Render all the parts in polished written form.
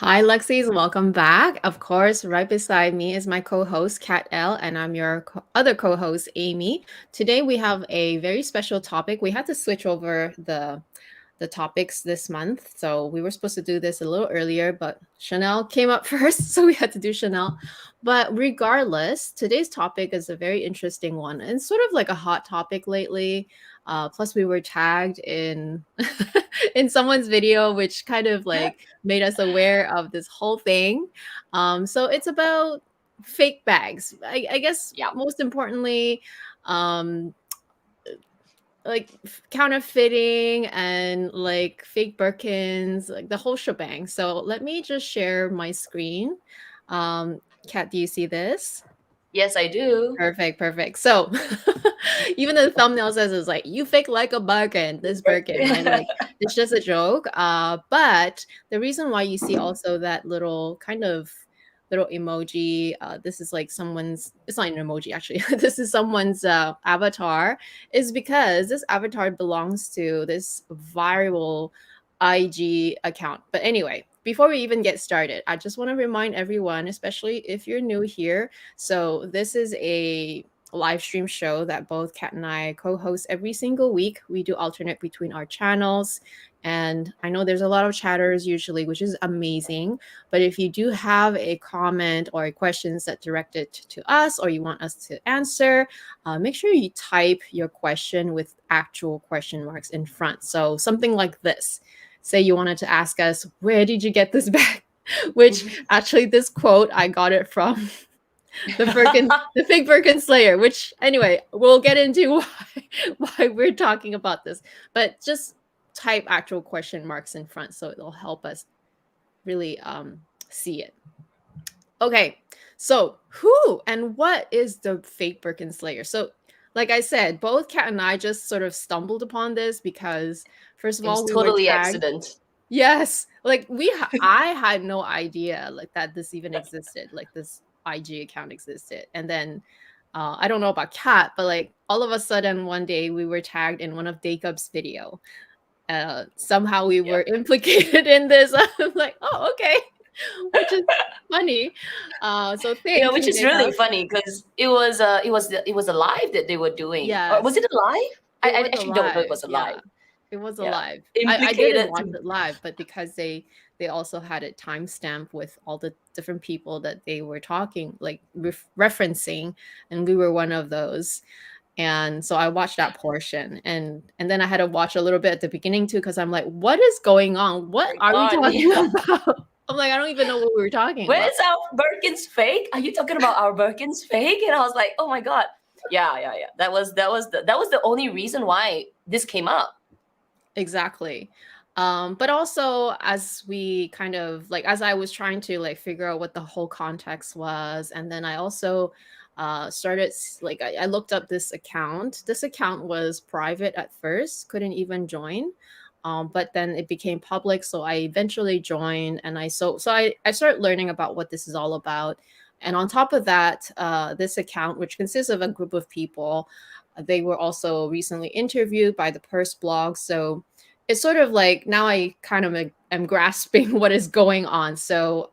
Hi, Lexies. Welcome back. Of course, right beside me is my co-host, Kat L, and I'm your other co-host, Amy. Today we have a very special topic. We had to switch over the topics this month, so we were supposed to do this a little earlier, but Chanel came up first, so we had to do Chanel. But regardless, today's topic is a very interesting one, and sort of like a hot topic lately. Plus, we were tagged in in someone's video, which kind of like made us aware of this whole thing. So it's about fake bags. I guess Yeah. most importantly, um, like counterfeiting and like fake Birkins, like the whole shebang. So let me just share my screen. Kat, do you see this? Yes, I do. Perfect, perfect. So even the thumbnail says it's like you fake like a Birkin, this Birkin, right? Like it's just a joke. But the reason why you see also that little kind of little emoji, this is like someone's, it's not an emoji actually. This is someone's avatar, is because this avatar belongs to this viral IG account. But anyway, before we even get started, I just want to remind everyone, especially if you're new here, so this is a live stream show that both Kat and I co-host every single week. We do alternate between our channels. And I know there's a lot of chatters usually, which is amazing. But if you do have a comment or a questions that directed to us or you want us to answer, make sure you type your question with actual question marks in front. So something like this. Say you wanted to ask us, where did you get this bag? Which actually this quote, I got it from the fake Birkin Slayer, which anyway, we'll get into why we're talking about this. But just type actual question marks in front so it'll help us really see it. Okay, so who and what is the fake Birkin Slayer? So, like I said, both Kat and I just sort of stumbled upon this because, first of It was all, we were totally tagged. accident. Yes, like I had no idea like that this even existed, like this IG account existed, and then I don't know about Kat, but like all of a sudden one day we were tagged in one of Jacob's video. Somehow we Yeah. were implicated in this. I'm like, oh, okay, which is funny. So Yeah, thank which you, is really Jacob. funny because it was a live that they were doing. Or was Yes, it a live? it I was actually don't know it alive. was a Yeah, live. it was Yeah. alive. I didn't Implicated watch to it live, but because they also had it timestamped with all the different people that they were talking, like referencing, and we were one of those. And so I watched that portion, and then I had to watch a little bit at the beginning too, because I'm like, what is going on? What are we on. talking Yeah. about? I'm like, I don't even know what we were talking about. Where's our Birkins fake? Are you talking about our Birkins fake? And I was like, oh my god. Yeah. That was the only reason why this came up. Exactly. But also as we kind of like as I was trying to like figure out what the whole context was, and then I also started like I looked up this account. This account was private at first, couldn't even join. But then it became public, so I eventually joined, and I started learning about what this is all about. And on top of that, this account, which consists of a group of people, they were also recently interviewed by the Purse blog. So it's sort of like now I kind of am grasping what is going on. So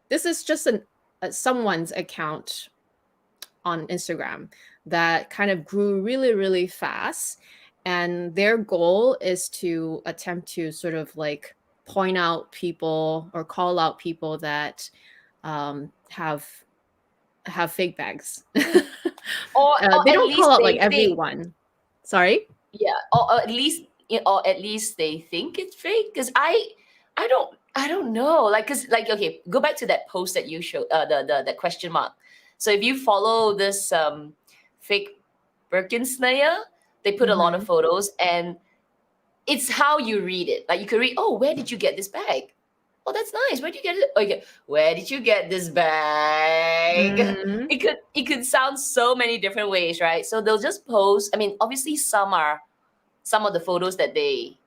this is just someone's account on Instagram that kind of grew really, really fast. And their goal is to attempt to sort of like point out people or call out people that um, have have fake bags. Or They at don't call least out like they think. everyone. Sorry. Yeah, or at least they think it's fake. Because I don't know. Like, okay, go back to that post that you showed. The question mark. So if you follow this fake Birkin Slayer, they put a lot of Hmm. photos, and it's how you read it. Like you could read, oh, where did you get this bag? Oh, that's nice. Where did you get it? Okay, where did you get this bag? Hmm. It could sound so many different ways, right? So they'll just post. I mean, obviously, some of the photos that they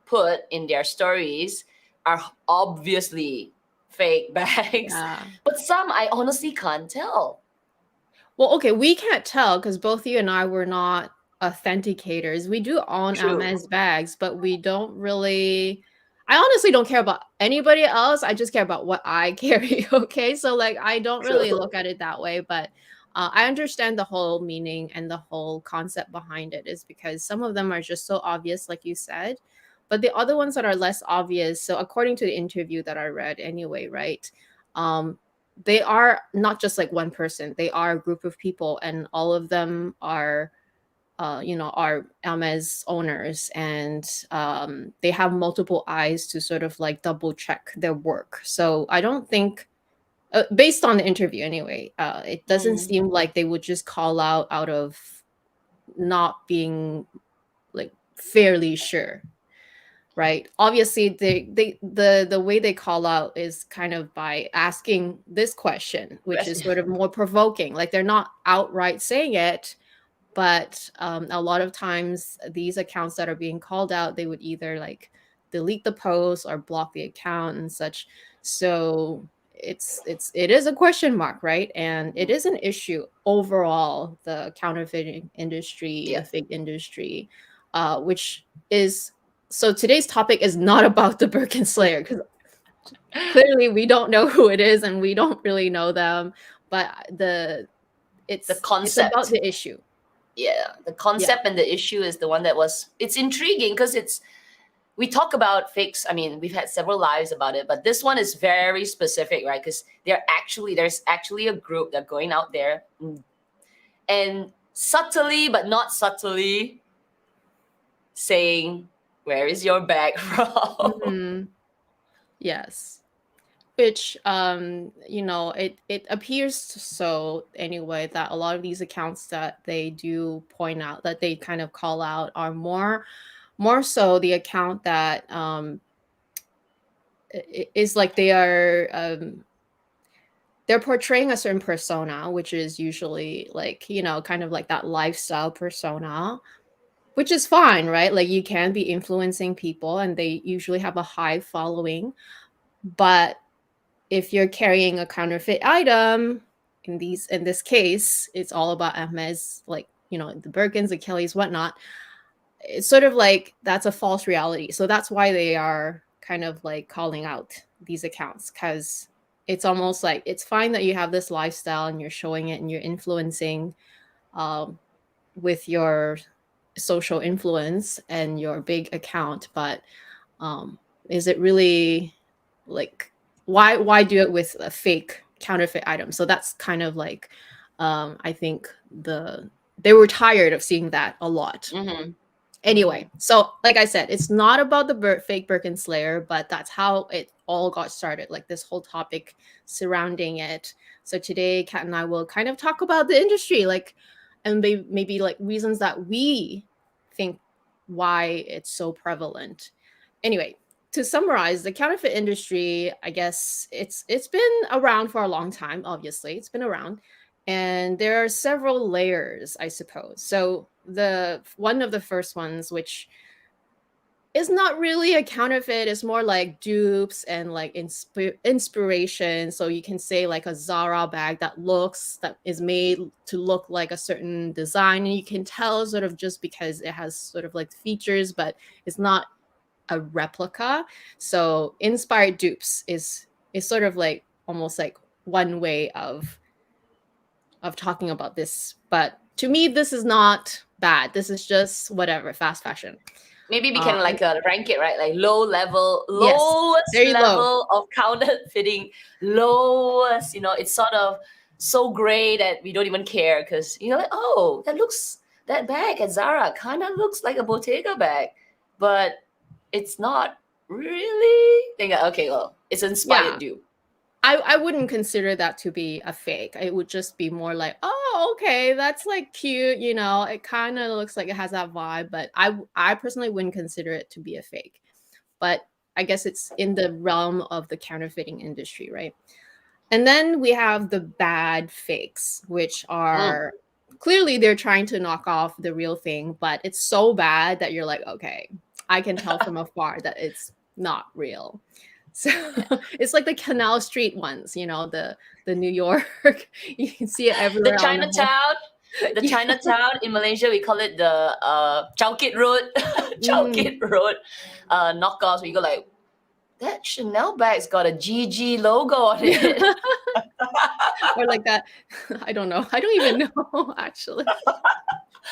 put in their stories are obviously fake bags, Yeah. but some I honestly can't tell. Well, okay, we can't tell because both you and I were not authenticators. We do own True. Hermes bags, but we don't really. I honestly don't care about anybody else. I just care about what I carry. Okay. So, like, I don't really True. look at it that way, but I understand the whole meaning and the whole concept behind it is because some of them are just so obvious, like you said. But the other ones that are less obvious, so according to the interview that I read anyway, right? Um, they are not just like one person, they are a group of people, and all of them are are Hermes owners, and they have multiple eyes to sort of like double check their work. So I don't think, based on the interview anyway, it doesn't Mm. seem like they would just call out of not being like fairly sure, right? Obviously, the way they call out is kind of by asking this question, which is sort of more provoking. Like they're not outright saying it, but a lot of times these accounts that are being called out, they would either like delete the post or block the account and such. So it is a question mark, right? And it is an issue overall, the counterfeiting industry, Yeah. the fake industry, which is, so today's topic is not about the Birkin Slayer, because clearly we don't know who it is and we don't really know them, but The it's about concept. the issue. Yeah, the Yeah. concept and the issue is the one that was, it's intriguing because we talk about fakes. I mean, we've had several lives about it, but this one is very specific, right? Because there's actually a group that are going out there and subtly but not subtly saying, "Where is your bag from?" Mhm. Yes. Which it appears so anyway that a lot of these accounts that they do point out, that they kind of call out, are more so the account that is like they're portraying a certain persona, which is usually like, kind of like that lifestyle persona, which is fine, right? Like you can be influencing people and they usually have a high following. But if you're carrying a counterfeit item, in this case, it's all about Hermes, like, the Birkins, the Kellys, whatnot. It's sort of like that's a false reality. So that's why they are kind of like calling out these accounts, because it's almost like it's fine that you have this lifestyle and you're showing it and you're influencing um, with your social influence and your big account, but um, is it really like, why do it with a fake counterfeit item? So that's kind of like I think they were tired of seeing that a lot. Mm-hmm. Anyway, so like I said, it's not about the fake Birkin Slayer, but that's how it all got started, like this whole topic surrounding it. So today, Kat and I will kind of talk about the industry, like, and maybe like reasons that we think why it's so prevalent. Anyway, to summarize, the counterfeit industry, I guess it's been around for a long time. Obviously, it's been around, and there are several layers, I suppose. So the one of the first ones, which is not really a counterfeit, is more like dupes and like inspiration. So you can say like a Zara bag that is made to look like a certain design, and you can tell sort of just because it has sort of like features, but it's not a replica. So inspired dupes is sort of like almost like one way of talking about this. But to me, this is not bad. This is just whatever, fast fashion. Maybe we can And like rank it, right? Like yes, lowest there you go. level of counterfeiting, lowest. It's sort of so gray that we don't even care because like, oh, that bag at Zara kind of looks like a Bottega bag, but it's not really. Think okay, well, it's inspired Yeah. dupe. I wouldn't consider that to be a fake. It would just be more like, oh, okay, that's like cute, it kind of looks like it has that vibe, but I personally wouldn't consider it to be a fake. But I guess it's in the realm of the counterfeiting industry, right? And then we have the bad fakes, which Mm. are clearly they're trying to knock off the real thing, but it's so bad that you're like, okay, I can tell from afar that it's not real. So it's like the Canal Street ones, the New York. You can see it The everywhere on the whole. Chinatown, the Yeah. Chinatown in Malaysia, we call it the Chowkit Road, Mm, Chowkit Road knockoffs. Where you go like, that Chanel bag's got a GG logo on it. Or like that. I don't know. I don't even know actually.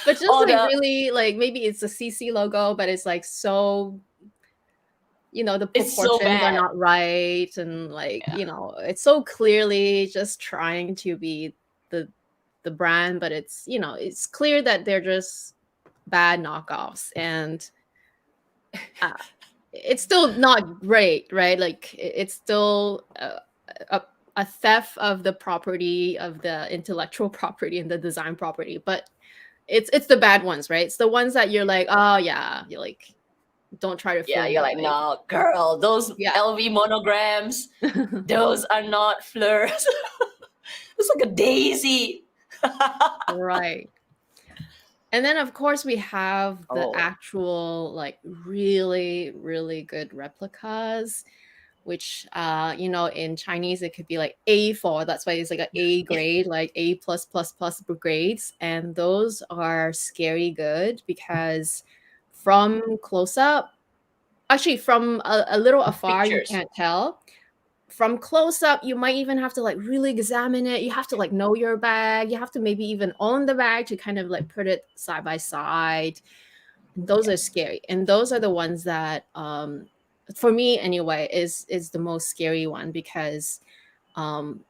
But just Or like the really like maybe it's a CC logo, but it's like so, the it's so proportions are bad. not right, and like, Yeah. it's so clearly just trying to be the brand, but it's clear that they're just bad knockoffs, and uh, it's still not great, right? Like it's still a, a theft of the property, of the intellectual property and the design property, but it's the bad ones, right? It's the ones that you're like, oh yeah, you're like, don't try to Yeah, fool you're me, like, like, no, girl, those yeah. LV monograms, those are not fleurs. It's like a daisy. Right. And then of course we have the Oh, actual like really really good replicas, which in Chinese it could be like A4. That's why it's like an A grade, like A plus plus plus grades. And those are scary good because from close up, actually from a little afar, you pictures. can't tell. From close up, you might even have to like really examine it. You have to like know your bag. You have to maybe even own the bag to kind of like put it side by side. Those Yeah. are scary, and those are the ones that for me anyway is the most scary one, because um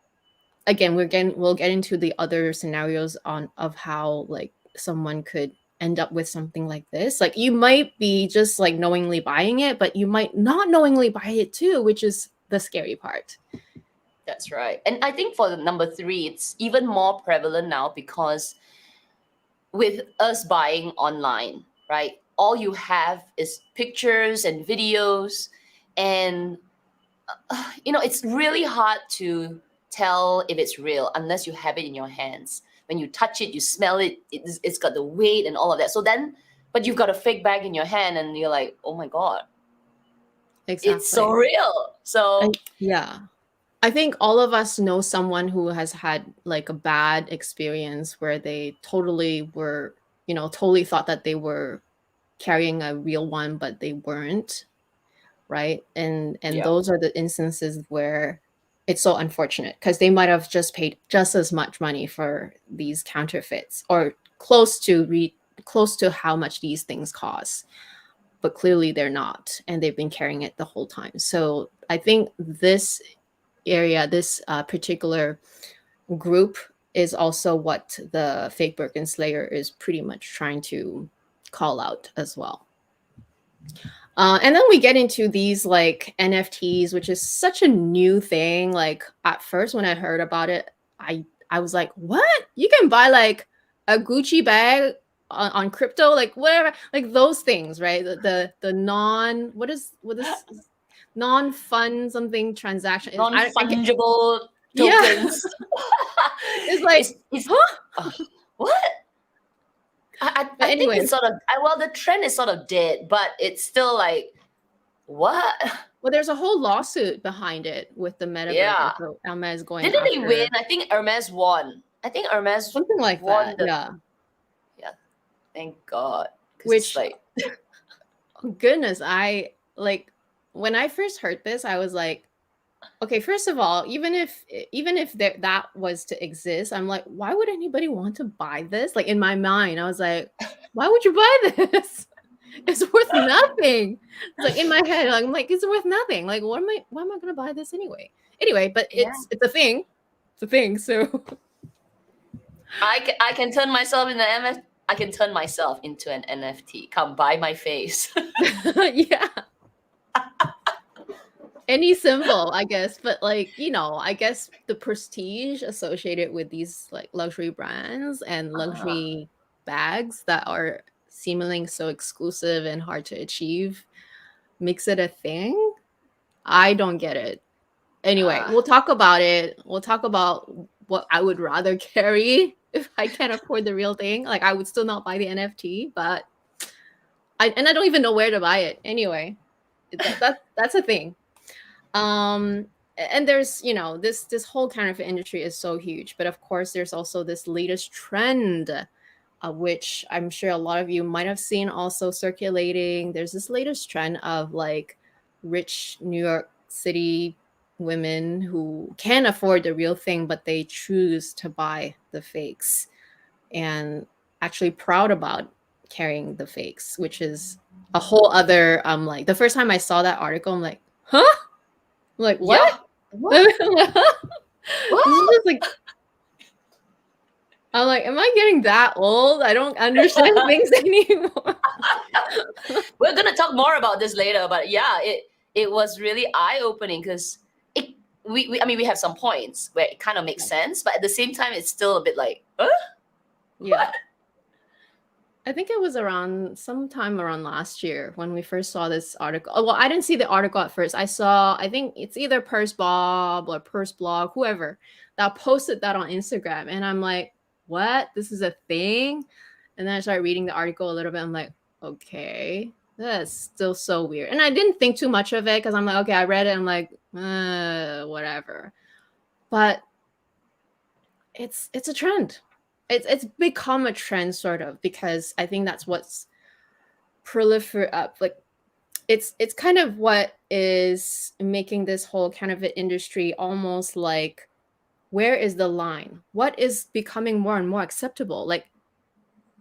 again we'll get into the other scenarios on of how like someone could end up with something like this. Like you might be just like knowingly buying it, but you might not knowingly buy it too, which is the scary part. That's right. And I think for the number three, it's even more prevalent now because with us buying online, right? All you have is pictures and videos, and it's really hard to tell if it's real unless you have it in your hands. When you touch it, you smell it, it's got the weight and all of that. So then, but you've got a fake bag in your hand, and you're like, oh my God, it's so Exactly. real. So, Yeah. I think all of us know someone who has had like a bad experience where they totally were, totally thought that they were carrying a real one, but they weren't, right? And yeah. those are the instances where it's so unfortunate, because they might have just paid just as much money for these counterfeits, or close to how much these things cost, but clearly they're not, and they've been carrying it the whole time. So I think this particular group is also what the fake Birkin Slayer is pretty much trying to call out as well. And then we get into these like NFTs, which is such a new thing. Like at first, when I heard about it, I was like, "What? You can buy like a Gucci bag on crypto, like whatever, like those things, right? The non what is non fun something transaction is. I get Non-fungible yeah. tokens. It's like, It's huh? what? I, But I I think it's anyways, sort of well, the trend is sort of dead, but it's still like what? well, there's a whole lawsuit behind it with the Meta Yeah. Birkin. So Hermes going Didn't they win? after I think Hermes won. I think Hermes something like won that. the Yeah. yeah. Thank God, because it's Which, like oh goodness, I like when I first heard this, I was like, okay, first of all, even if that was to exist, I'm like, why would anybody want to buy this? Like in my mind, I was like, why would you buy this? It's worth nothing. It's like in my head, like, I'm like, it's worth nothing. Like, why am I gonna buy this anyway? Anyway, but yeah. it's a thing. It's a thing. So I can turn myself into MF. I can turn myself into an NFT. Come buy my face. yeah. Any symbol, I guess. But like, I guess the prestige associated with these like luxury brands and uh, luxury bags that are seemingly so exclusive and hard to achieve makes it a thing. I don't get it. Anyway, uh, we'll talk about it. We'll talk about what I would rather carry if I can't afford the real thing. Like I would still not buy the NFT, but I don't even know where to buy it. Anyway, that's a thing. And there's this whole counterfeit industry is so huge, but of course there's also this latest trend, which I'm sure a lot of you might have seen also circulating. There's this latest trend of like rich New York City women who can afford the real thing, but they choose to buy the fakes and actually proud about carrying the fakes, which is a whole other like the first time I saw that article, I'm like, huh? I'm like, what? Yeah. What? This is just like, I'm like, am I getting that old? I don't understand things anymore. We're gonna talk more about this later, but yeah, it was really eye opening because it we I mean we have some points where it kind of makes sense, but at the same time it's still a bit like, Yeah. what? I think it was around sometime around last year when we first saw this article. Oh, well, I didn't see the article at first. I saw, I think it's either Purse Bob or Purse Blog, whoever that posted that on Instagram. And I'm like, what? This is a thing? And then I started reading the article a little bit. I'm like, okay, that's still so weird. And I didn't think too much of it because I'm like, okay, I read it. I'm like, whatever. But it's a trend. It's become a trend sort of, because I think that's what's like it's kind of what is making this whole counterfeit industry almost like, where is the line? What is becoming more and more acceptable? Like,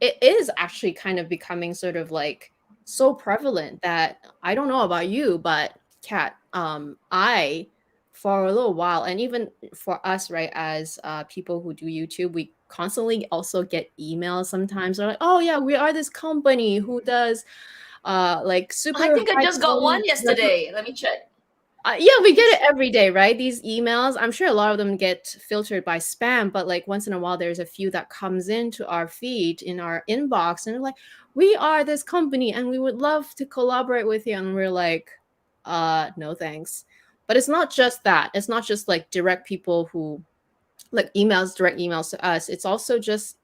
it is actually kind of becoming sort of like so prevalent that I don't know about you, but Kat, I for a little while, and even for us, right, as people who do YouTube, we constantly also get emails sometimes. They're like, oh yeah, we are this company who does like super I think I high just got one quality yesterday. Let me check. yeah, we get it every day, right? These emails, I'm sure a lot of them get filtered by spam, but like once in a while, there's a few that comes into our feed in our inbox, and they're like, "We are this company, and we would love to collaborate with you." And we're like, no thanks." But it's not just that. It's not just like direct people who like direct emails to us. It's also just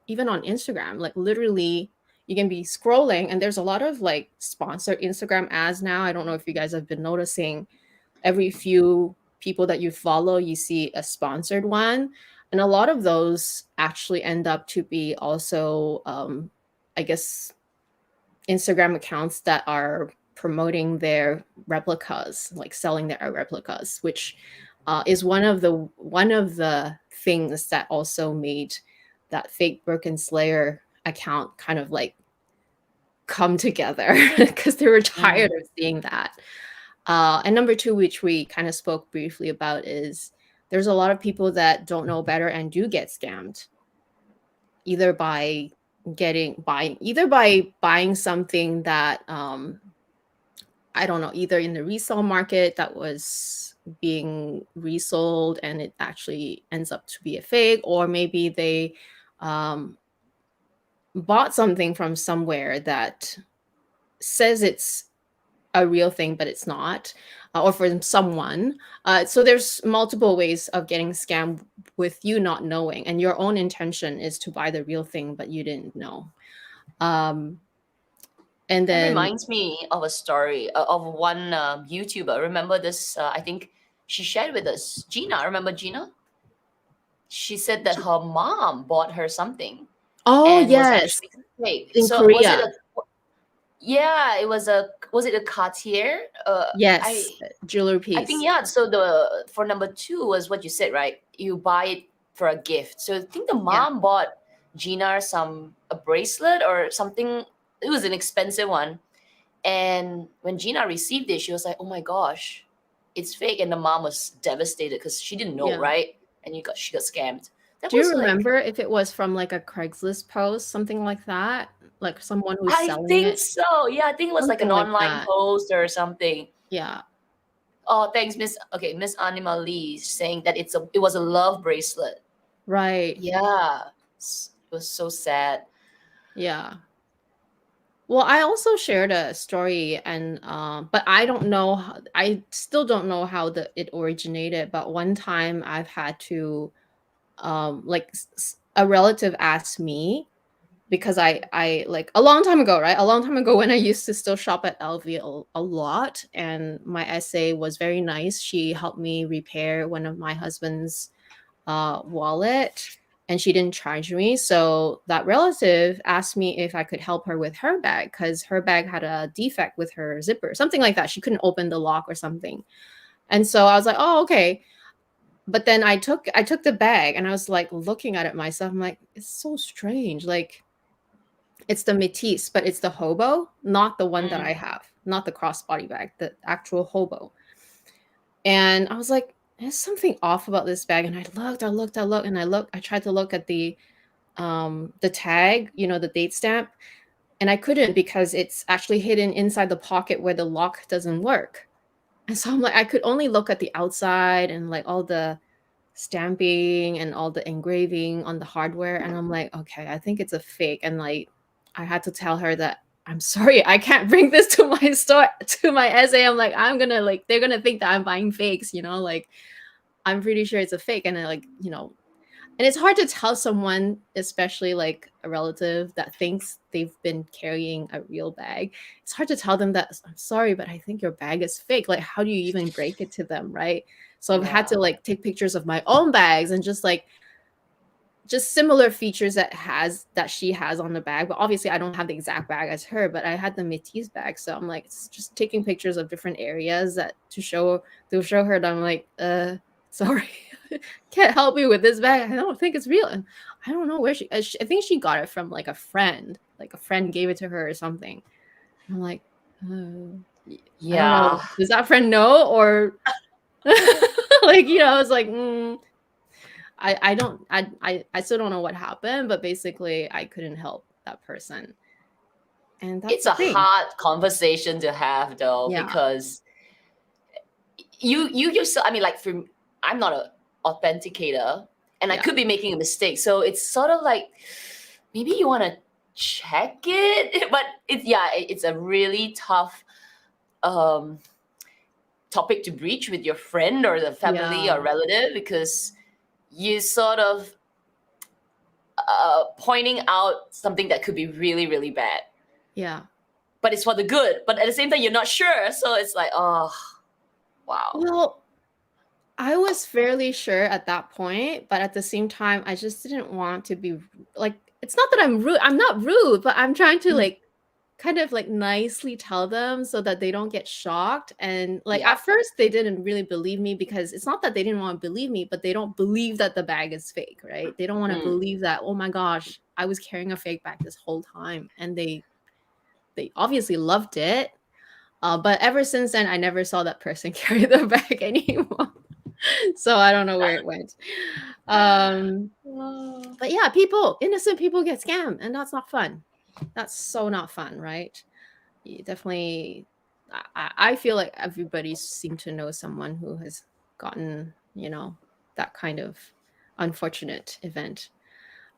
even on Instagram, like literally. You can be scrolling, and there's a lot of like sponsored Instagram ads now. I don't know if you guys have been noticing, every few people that you follow, you see a sponsored one. And a lot of those actually end up to be also, I guess, Instagram accounts that are promoting their replicas, like selling their replicas, which is one of the things that also made that fake Birkin Slayer account kind of like come together because they were tired of seeing that. And number two, which we kind of spoke briefly about, is there's a lot of people that don't know better and do get scammed, either by buying something that I don't know, either in the resale market that was being resold and it actually ends up to be a fake, or maybe they um, bought something from somewhere that says it's a real thing, but it's not, or from someone. So there's multiple ways of getting scammed with you not knowing, and your own intention is to buy the real thing, but you didn't know. And That then, reminds me of a story of one YouTuber. Remember this? I think she shared with us. Gina, remember Gina? She said that her mom bought her something oh and was yes, actually fake. in So was it Korea, a? Yeah, it was a. Was it a Cartier? yes, jewelry I think piece. yeah. So the for number two was what you said, right? You buy it for a gift. So I think the Yeah, mom bought Gina a bracelet or something. It was an expensive one. And when Gina received it, she was like, "Oh my gosh, it's fake!" And the mom was devastated because she didn't know, yeah. right? And she got scammed. That Do you was like, remember if it was from like a Craigslist post, something like that, like someone who's I selling think it, so. Yeah, I think it was like an something like online that? post or something. Yeah, Oh, thanks, Miss. Okay, Miss Anima Lee saying that it was a love bracelet. right. Yeah, it was so sad. Yeah. Well, I also shared a story, and but I don't know. I still don't know how it originated. But one time, I've had to, like, a relative asked me, because I like a long time ago, right? A long time ago when I used to still shop at LV a lot, and my SA was very nice. She helped me repair one of my husband's wallet. and she didn't charge me. So that relative asked me if I could help her with her bag because her bag had a defect with her zipper, something like that. She couldn't open the lock or something. And so I was like, oh, okay. But then I took the bag and I was like looking at it myself. I'm like, it's so strange. Like, it's the Métis, but it's the hobo, not the one that I have, not the crossbody bag, the actual hobo. And I was like, there's something off about this bag. And I looked, I tried to look at the tag, you know, the date stamp, and I couldn't because it's actually hidden inside the pocket where the lock doesn't work. And so I'm like, I could only look at the outside and like all the stamping and all the engraving on the hardware. And I'm like, okay, I think it's a fake. And like, I had to tell her that I'm sorry, I can't bring this to my store, to my essay. I'm like, I'm gonna like, they're gonna think that I'm buying fakes, you know, like I'm pretty sure it's a fake. And I like, you know, and it's hard to tell someone, especially like a relative that thinks they've been carrying a real bag. It's hard to tell them that, I'm sorry, but I think your bag is fake. Like, how do you even break it to them, right? So I've had to like take pictures of my own bags and just similar features that she has on the bag. But obviously I don't have the exact bag as her, but I had the Métis bag. So I'm like, it's just taking pictures of different areas that to show her that I'm like, sorry, can't help me with this bag. I don't think it's real. And I don't know where I think she got it from like a friend gave it to her or something. I'm like, I don't know. Does that friend know? Or like, you know, I was like, I still don't know what happened, but basically I couldn't help that person. And that's it's a hard conversation to have though, because you yourself, I mean, like I'm not an authenticator and I could be making a mistake. So it's sort of like, maybe you want to check it, but it's a really tough topic to breach with your friend or the family or relative, because you sort of pointing out something that could be really, really bad. Yeah. But it's for the good. But at the same time, you're not sure. So it's like, oh, wow. Well, I was fairly sure at that point, but at the same time, I just didn't want to be like, it's not that I'm rude. I'm not rude, but I'm trying to like kind of like nicely tell them so that they don't get shocked. And like at first they didn't really believe me, because it's not that they didn't want to believe me, but they don't believe that the bag is fake, right? They don't want to believe that, oh my gosh, I was carrying a fake bag this whole time. And they obviously loved it. But ever since then, I never saw that person carry the bag anymore. So I don't know where it went. But yeah, innocent people get scammed, and that's not fun. That's so not fun, right? You definitely, I feel like everybody seemed to know someone who has gotten, you know, that kind of unfortunate event.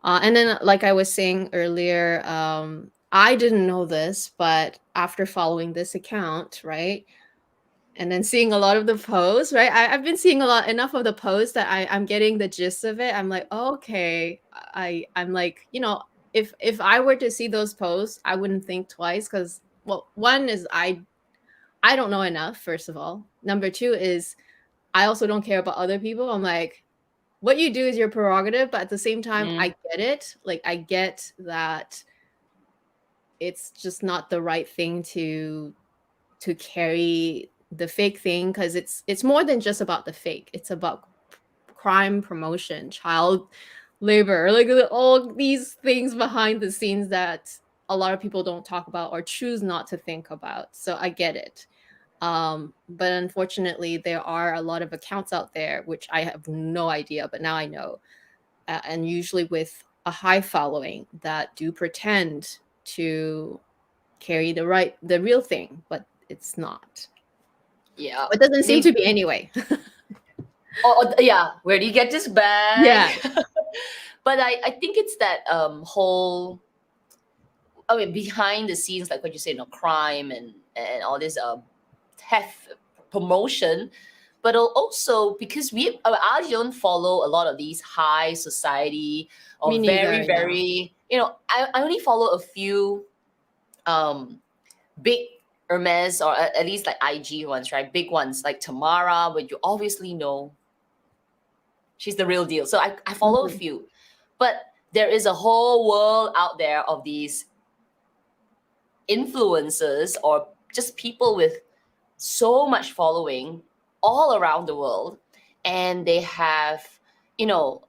And then, like I was saying earlier, I didn't know this, but after following this account, right, and then seeing a lot of the posts, right, I've been seeing enough of the posts that I'm getting the gist of it. I'm like, oh, okay, I'm like, you know, if I were to see those posts, I wouldn't think twice, because, well, one is I don't know enough, first of all. Number two is I also don't care about other people. I'm like, what you do is your prerogative, but at the same time, I get it. Like, I get that it's just not the right thing to carry the fake thing, because it's more than just about the fake. It's about crime promotion, child labor, like all these things behind the scenes that a lot of people don't talk about or choose not to think about. So I get it. But unfortunately, there are a lot of accounts out there, which I have no idea, but now I know. And usually with a high following, that do pretend to carry the real thing, but it's not. Yeah. It doesn't seem to be anyway. Yeah. Where do you get this bag? Yeah. But I think it's that whole, I mean, behind the scenes, like what you say, you know, crime and all this theft promotion, but also because I don't follow a lot of these high society or very, you know, I only follow a few big HERMES, or at least like IG ones, right? Big ones like Tamara, but you obviously know she's the real deal. So I follow a few. But there is a whole world out there of these influencers or just people with so much following all around the world, and they have, you know,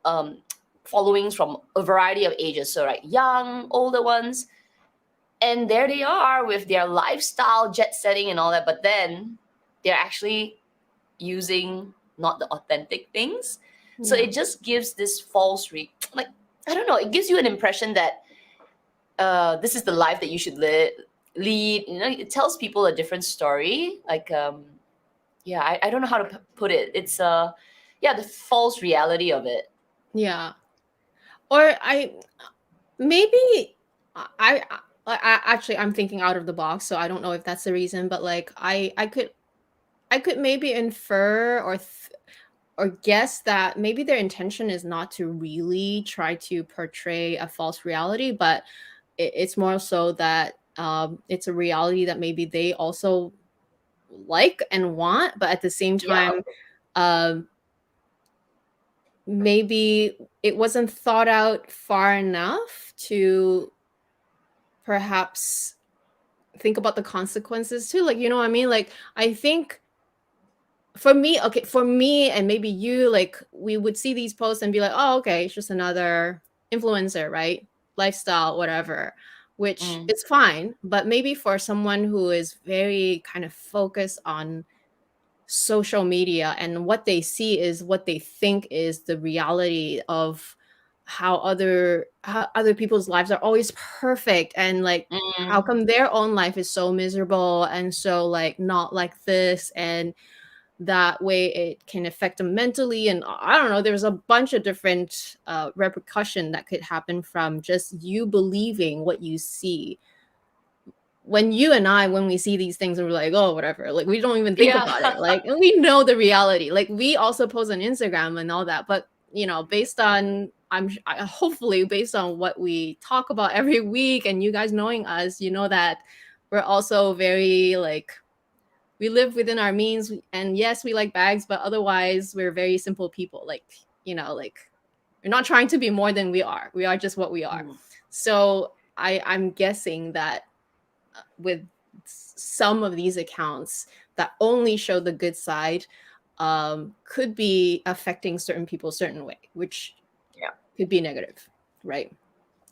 followings from a variety of ages, so like young, older ones, and there they are with their lifestyle, jet setting and all that, but then they're actually using not the authentic things. So Yeah. it just gives this false like, I don't know, it gives you an impression that this is the life that you should lead. You know, it tells people a different story. Like, yeah, I don't know how to put it. It's yeah, the false reality of it. Yeah. Or maybe actually I'm thinking out of the box, so I don't know if that's the reason, but like I could maybe infer or guess that maybe their intention is not to really try to portray a false reality, but it's more so that it's a reality that maybe they also like and want, but at the same Yeah, time, um, maybe it wasn't thought out far enough to perhaps think about the consequences too. Like, you know what I mean? Like, I think for me, okay, for me and maybe you, like, we would see these posts and be like, oh, okay, it's just another influencer, right? Lifestyle, whatever, which mm, is fine. But maybe for someone who is very kind of focused on social media and what they see is what they think is the reality of how other people's lives are always perfect, and like how mm, come their own life is so miserable and so like not like this, and that way it can affect them mentally, and I don't know, there's a bunch of different repercussion that could happen from just you believing what you see. When you and I, when we see these things and we're like, oh, whatever, like we don't even think yeah, about it, like, and we know the reality, like we also post on Instagram and all that, but you know, based on hopefully based on what we talk about every week and you guys knowing us, you know that we're also very like, we live within our means, and yes, we like bags, but otherwise we're very simple people, like, you know, like we're not trying to be more than we are just what we are. mm, So I'm guessing that with some of these accounts that only show the good side, could be affecting certain people a certain way, which yeah. could be negative, right?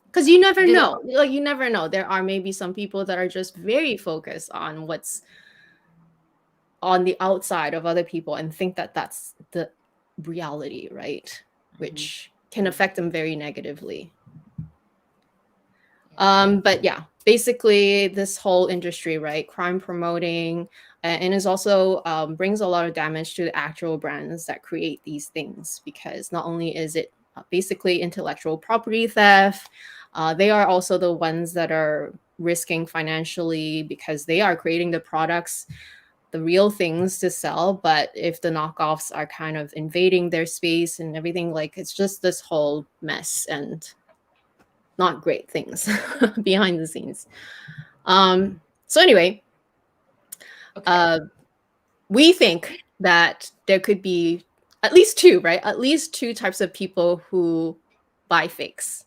Because you never Because know, like you never know, there are maybe some people that are just very focused on what's on the outside of other people and think that that's the reality, right? mhm, Which can mhm, affect them very negatively. yeah. But yeah, basically this whole industry, right? Crime promoting, and is also brings a lot of damage to the actual brands that create these things, because not only is it basically intellectual property theft, they are also the ones that are risking financially because they are creating the products, the real things to sell. But if the knockoffs are kind of invading their space and everything, like it's just this whole mess and not great things behind the scenes. So anyway, Okay. uh, we think that there could be at least two, right? At least two types of people who buy fakes.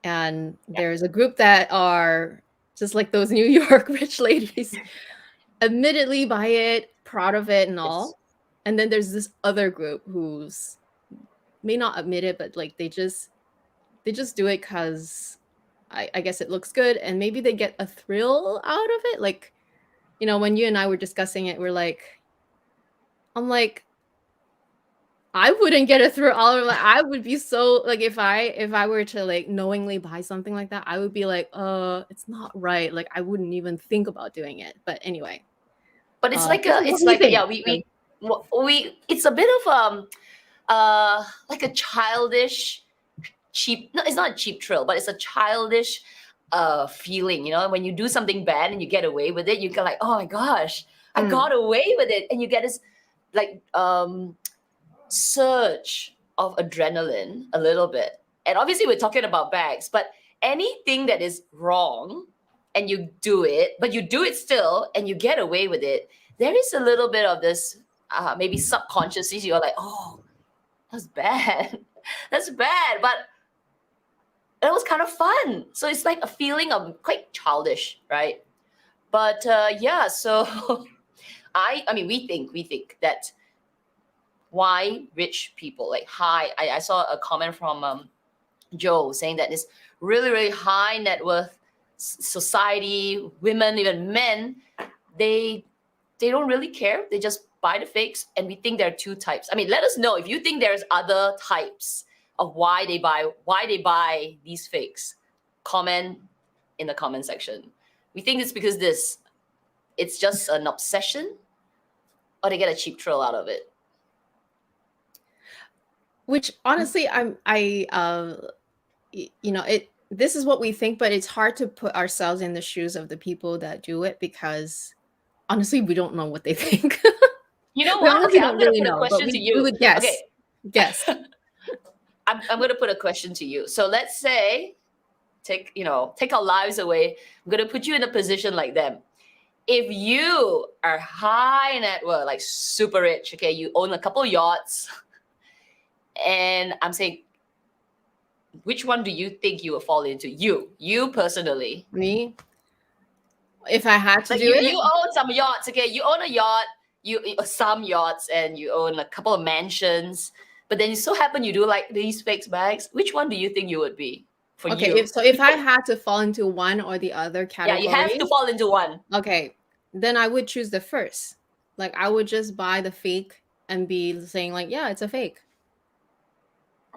And Yeah. there's a group that are just like those New York rich ladies, admittedly buy it, proud of it and Yes. all. And then there's this other group who's may not admit it, but like they just do it because I guess it looks good, and maybe they get a thrill out of it. Like, you know, when you and I were discussing it, I'm like, I wouldn't get a thrill out of it. I would be so like, if I were to like knowingly buy something like that, I would be like, it's not right. Like I wouldn't even think about doing it. But anyway, But what it's do you like a, think? yeah, we it's a bit of like a childish cheap, no, it's not a cheap thrill, but it's a childish feeling, you know, when you do something bad and you get away with it, you get like, oh my gosh, I Mm, got away with it, and you get this like surge of adrenaline a little bit. And obviously we're talking about bags, but anything that is wrong and you do it, but you do it still and you get away with it, there is a little bit of this maybe subconsciously you're like, oh, that's bad. That's bad. But And it was kind of fun. So it's like a feeling of quite childish, right? But yeah, so I mean, we think that why rich people, like I saw a comment from Joe saying that this really, really high net worth society, women, even men, they don't really care. They just buy the fakes, and we think there are two types. I mean, let us know if you think there's other types of why they buy these fakes. Comment in the comment section. We think it's because it's just an obsession, or they get a cheap thrill out of it. Which honestly, this is what we think, but it's hard to put ourselves in the shoes of the people that do it, because honestly, we don't know what they think. You know We what? honestly Okay, I'm don't gonna really put a know, but question to we you. would guess. Okay, Guess. I'm gonna put a question to you. So let's say, take our lives away. I'm gonna put you in a position like them. If you are high net worth, like super rich, okay, you own a couple of yachts, and I'm saying, which one do you think you will fall into? You personally. Me? If I had to Like do you it? own some yachts, okay? You own a yacht, some yachts, and you own a couple of mansions. But then you so happen you do like these fake bags. Which one do you think you would be for Okay, you? if I had to fall into one or the other Yeah, you have to category, fall into one. okay, then I would choose the first. Like, I would just buy the fake and be saying like, yeah, it's a fake.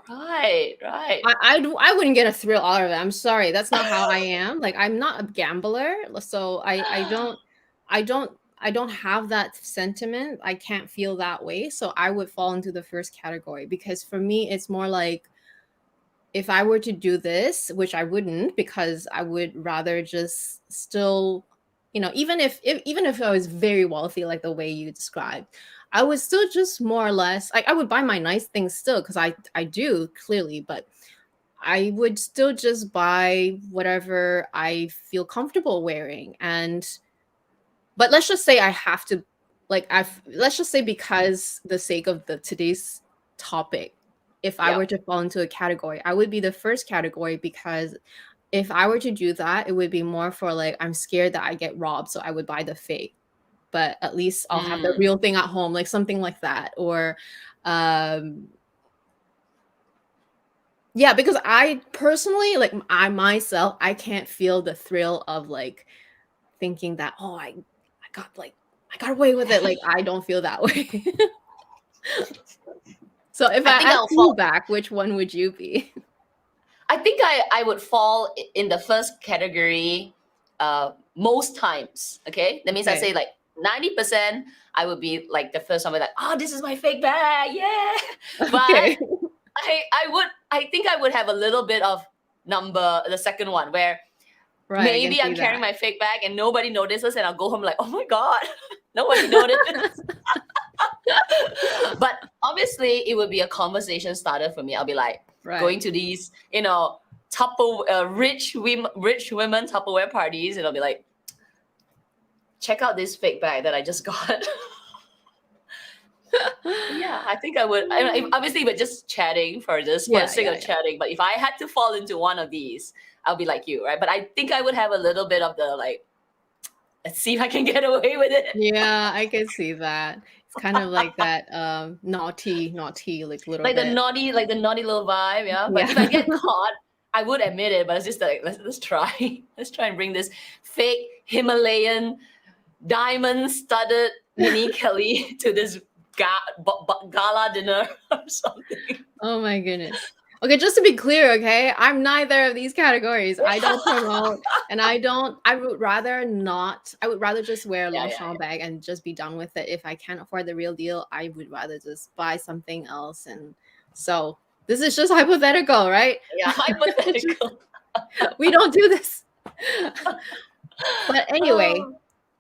Right. I wouldn't get a thrill out of it. I'm sorry, that's not how I am. Like, I'm not a gambler, so I don't have that sentiment. I can't feel that way. So I would fall into the first category, because for me, it's more like, if I were to do this, which I wouldn't, because I would rather just still, even if I was very wealthy, like the way you described, I would still just more or less, like, I would buy my nice things still, because I do clearly, but I would still just buy whatever I feel comfortable wearing. But let's just say I have to, like, let's just say, because the sake of today's topic, if I Yeah. were to fall into a category, I would be the first category, because if I were to do that, it would be more for like, I'm scared that I get robbed, so I would buy the fake. But at least I'll have the real thing at home, like something like that. Or yeah, because I personally, like, I myself, I can't feel the thrill of like thinking that, oh, I got away with it. Like, I don't feel that way. So if I I think ask I'll you fall. back, which one would you be? I think I would fall in the first category most times. Okay, that means I Okay. say like 90%. I would be like the first one, be like, oh, this is my fake bag, yeah. But Okay. I think I would have a little bit of the second one, where Right, I can maybe see I'm carrying that. my fake bag and nobody notices, and I'll go home like, oh my god, nobody noticed. But obviously, it would be a conversation starter for me. I'll be like going Right. to these, rich women Tupperware parties, and I'll be like, check out this fake bag that I just got. Yeah, I think I would. Obviously, we're just chatting for the Yeah, sake of chatting. But if I had to fall into one of these, I'll be like you, right? But I think I would have a little bit of the like, let's see if I can get away with it. Yeah, I can see that. It's kind of like that naughty, like, little Like bit. the naughty little vibe, yeah. But Yeah. if I get caught, I would admit it. But it's just like, let's try, let's try and bring this fake Himalayan diamond studded mini Kelly to this gala dinner or something. Oh my goodness. Okay, just to be clear, okay, I'm neither of these categories. I don't promote, and I would rather not. I would rather just wear a Yeah, Longchamp bag and just be done with it. If I can't afford the real deal, I would rather just buy something else. And so this is just hypothetical, right? yeah, hypothetical. We don't do this. But anyway,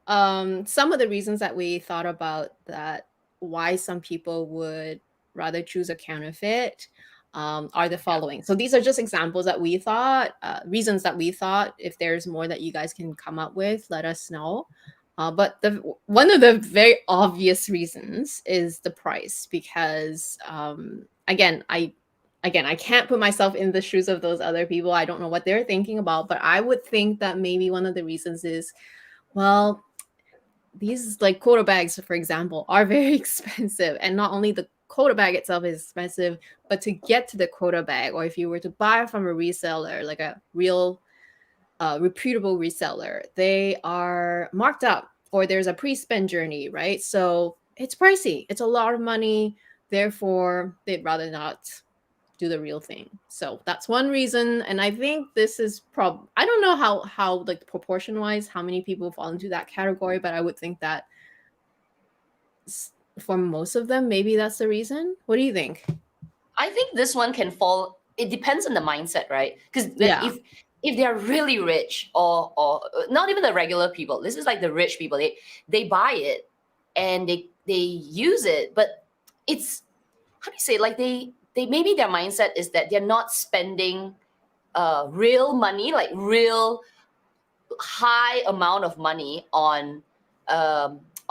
Oh, some of the reasons that we thought about that, why some people would rather choose a counterfeit, are the yeah. following. So these are just examples that we thought, reasons that we thought. If there's more that you guys can come up with, let us know. But one of the very obvious reasons is the price, because again, I again, I can't put myself in the shoes of those other people. I don't know what they're thinking about, but I would think that maybe one of the reasons is, well, these like quota bags, for example, are very expensive. And not only the quota bag itself is expensive, but to get to the quota bag, or if you were to buy from a reseller, like a real reputable reseller, they are marked up, or there's a pre-spend journey, right? So it's pricey. It's a lot of money. Therefore, they'd rather not do the real thing. So that's one reason. And I think this is I don't know how like proportion wise, how many people fall into that category, but I would think that for most of them, maybe that's the reason. What do you think? I think this one can fall. It depends on the mindset, right? Because Yeah. if they're really rich, or not even the regular people, this is like the rich people. They buy it and they use it, but it's, how do you say, like they maybe their mindset is that they're not spending real money, like real high amount of money on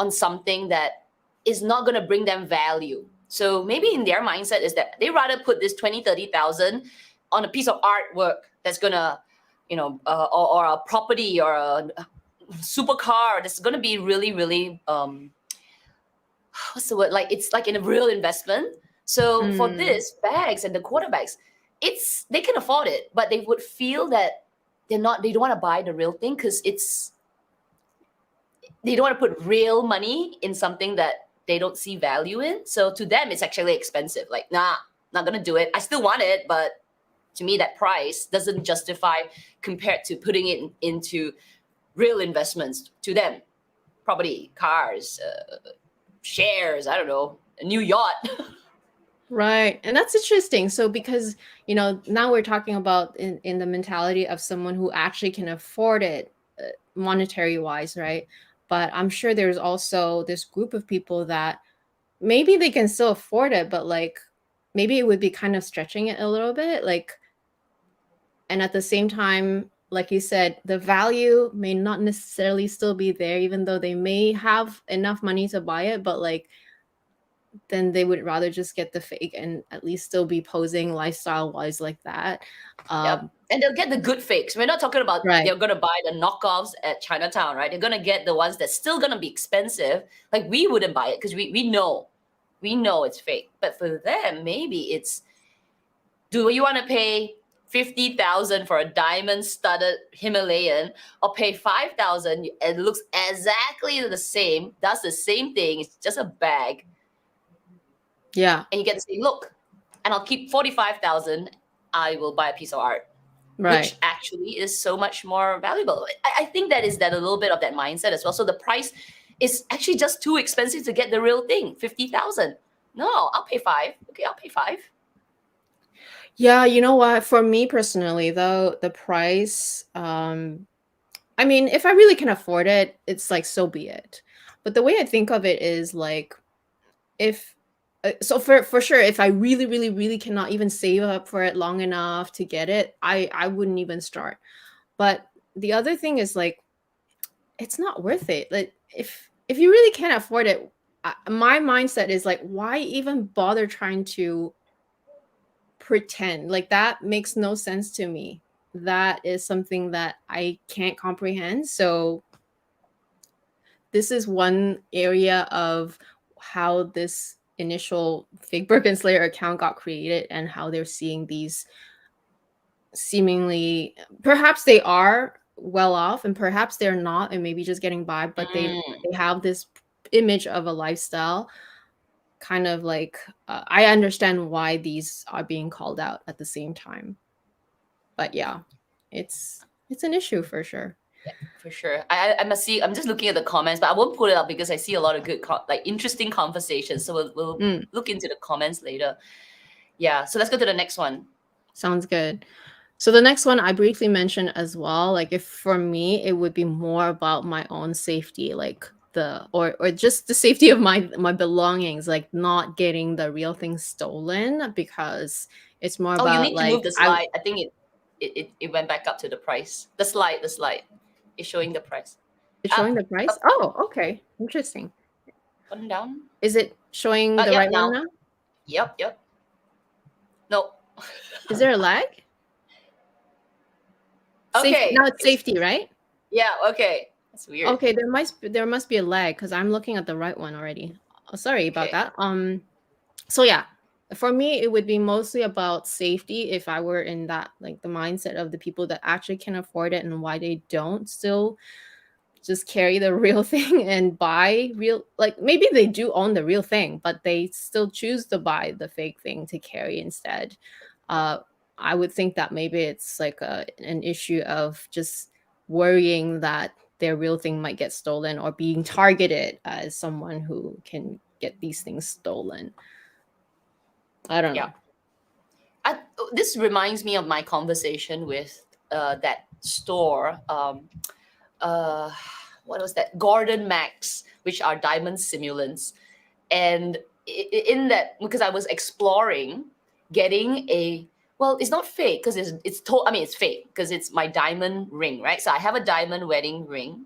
something that is not going to bring them value. So maybe in their mindset is that they rather put this 20,000-30,000 on a piece of artwork that's gonna, or a property or a supercar that's gonna be really, really what's the word? Like it's like in a real investment. So for this bags and the quarterbacks, they can afford it, but they would feel that they don't want to buy the real thing because they don't want to put real money in something that they don't see value in. So to them, it's actually expensive. Like, nah, not gonna do it. I still want it, but to me, that price doesn't justify compared to putting it into real investments to them. Property, cars, shares, I don't know, a new yacht. Right. And that's interesting. So because, now we're talking about in the mentality of someone who actually can afford it monetary wise, right? But I'm sure there's also this group of people that maybe they can still afford it, but like maybe it would be kind of stretching it a little bit. Like, and at the same time, like you said, the value may not necessarily still be there, even though they may have enough money to buy it, but like then they would rather just get the fake and at least still be posing lifestyle wise like that. Yep. And they'll get the good fakes. We're not talking about Right. they're going to buy the knockoffs at Chinatown, right? They're going to get the ones that's still going to be expensive. Like we wouldn't buy it because we know it's fake. But for them, maybe it's, do you want to pay 50,000 for a diamond studded Himalayan, or pay 5,000? It looks exactly the same, does the same thing. It's just a bag. Yeah. And you get the same look. And I'll keep 45,000. I will buy a piece of art. Right. Which actually is so much more valuable. I think that is that a little bit of that mindset as well. So the price is actually just too expensive to get the real thing. 50,000. No, I'll pay 5. Okay, I'll pay 5. Yeah, you know what? For me personally, though, the price, I mean, if I really can afford it, it's like so be it. But the way I think of it is like if so for sure, if I really, really, really cannot even save up for it long enough to get it, I wouldn't even start. But the other thing is like it's not worth it. Like if you really can't afford it, my mindset is like, why even bother trying to pretend? Like that makes no sense to me. That is something that I can't comprehend. So this is one area of how this initial fake Birkin Slayer account got created and how they're seeing these seemingly, perhaps they are well off and perhaps they're not and maybe just getting by, but they have this image of a lifestyle. Kind of like I understand why these are being called out at the same time. But yeah, it's an issue for sure. Yeah, for sure. I must see. I'm just looking at the comments, but I won't put it up because I see a lot of good, like interesting conversations. So we'll look into the comments later. Yeah. So let's go to the next one. Sounds good. So the next one I briefly mentioned as well. Like if for me, it would be more about my own safety, like or just the safety of my belongings, like not getting the real thing stolen, because it's more Oh, you about need to like move the slide. I think it went back up to the price. The slide is showing the price. It's showing the price. Up, Oh, okay, interesting. button down. Is it showing the Yep, right one now? Yep. No. Is there a lag? Safety. Okay. Now it's safety, right? Yeah. Okay. That's weird. Okay, there must be a lag because I'm looking at the right one already. Oh, sorry about Okay. that. So yeah, for me it would be mostly about safety if I were in that like the mindset of the people that actually can afford it and why they don't still just carry the real thing and buy real, like maybe they do own the real thing but they still choose to buy the fake thing to carry instead. uh I would think that maybe it's like an issue of just worrying that their real thing might get stolen or being targeted as someone who can get these things stolen. I don't Yeah. know. This reminds me of my conversation with that store. Uh, what was that? Gordon Max, which are diamond simulants. And in that, because I was exploring getting a, well, it's not fake because I mean, it's fake because it's my diamond ring, right? So I have a diamond wedding ring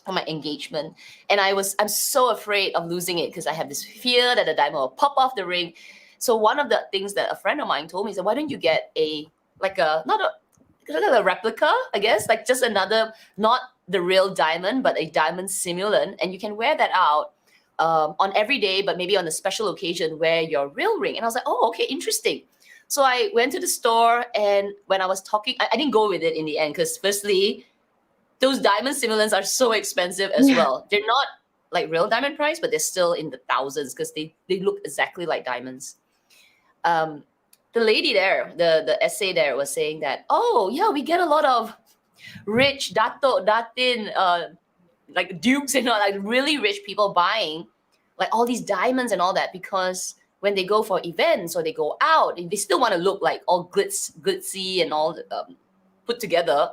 for my engagement, and I'm so afraid of losing it because I have this fear that the diamond will pop off the ring. So one of the things that a friend of mine told me is that why don't you get a, like a, not a replica, I guess, like just another, not the real diamond, but a diamond simulant, and you can wear that out on every day, but maybe on a special occasion, wear your real ring. And I was like, oh, okay, interesting. So I went to the store, and when I was talking, I didn't go with it in the end because, firstly, those diamond simulants are so expensive as Yeah. well. They're not like real diamond price, but they're still in the thousands because they look exactly like diamonds. Um, the lady there, the essay there was saying that, oh yeah, we get a lot of rich dato datin, like dukes and all, like really rich people buying like all these diamonds and all that because when they go for events or they go out, they still want to look like all glitzy and all put together,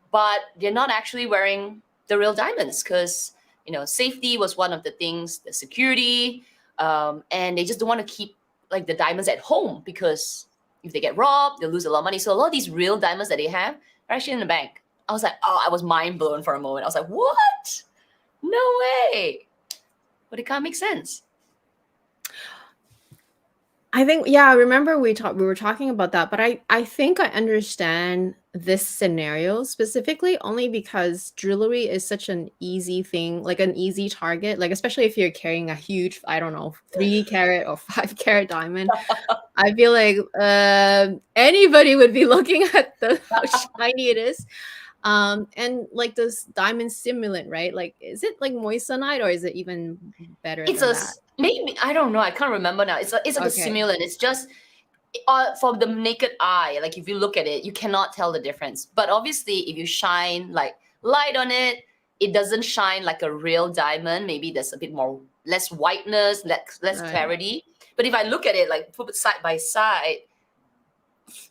but they're not actually wearing the real diamonds because safety was one of the things, the security, and they just don't want to keep like the diamonds at home because if they get robbed, they'll lose a lot of money. So a lot of these real diamonds that they have are actually in the bank. I was like, oh, I was mind blown for a moment. I was like, what? No way. But it can't make sense. I think, yeah, I remember we were talking about that, but I think I understand this scenario specifically only because jewelry is such an easy thing, like an easy target, like especially if you're carrying a huge, I don't know, 3 carat or 5 carat diamond. I feel like anybody would be looking at how shiny it is. And like this diamond simulant, right? Like, is it like moissanite or is it even better It's than that? maybe, I don't know. I can't remember now. It's like a Okay. simulant. It's just for the naked eye. Like if you look at it, you cannot tell the difference. But obviously, if you shine like light on it, it doesn't shine like a real diamond. Maybe there's a bit more less whiteness, less Right. clarity. But if I look at it like put it side by side,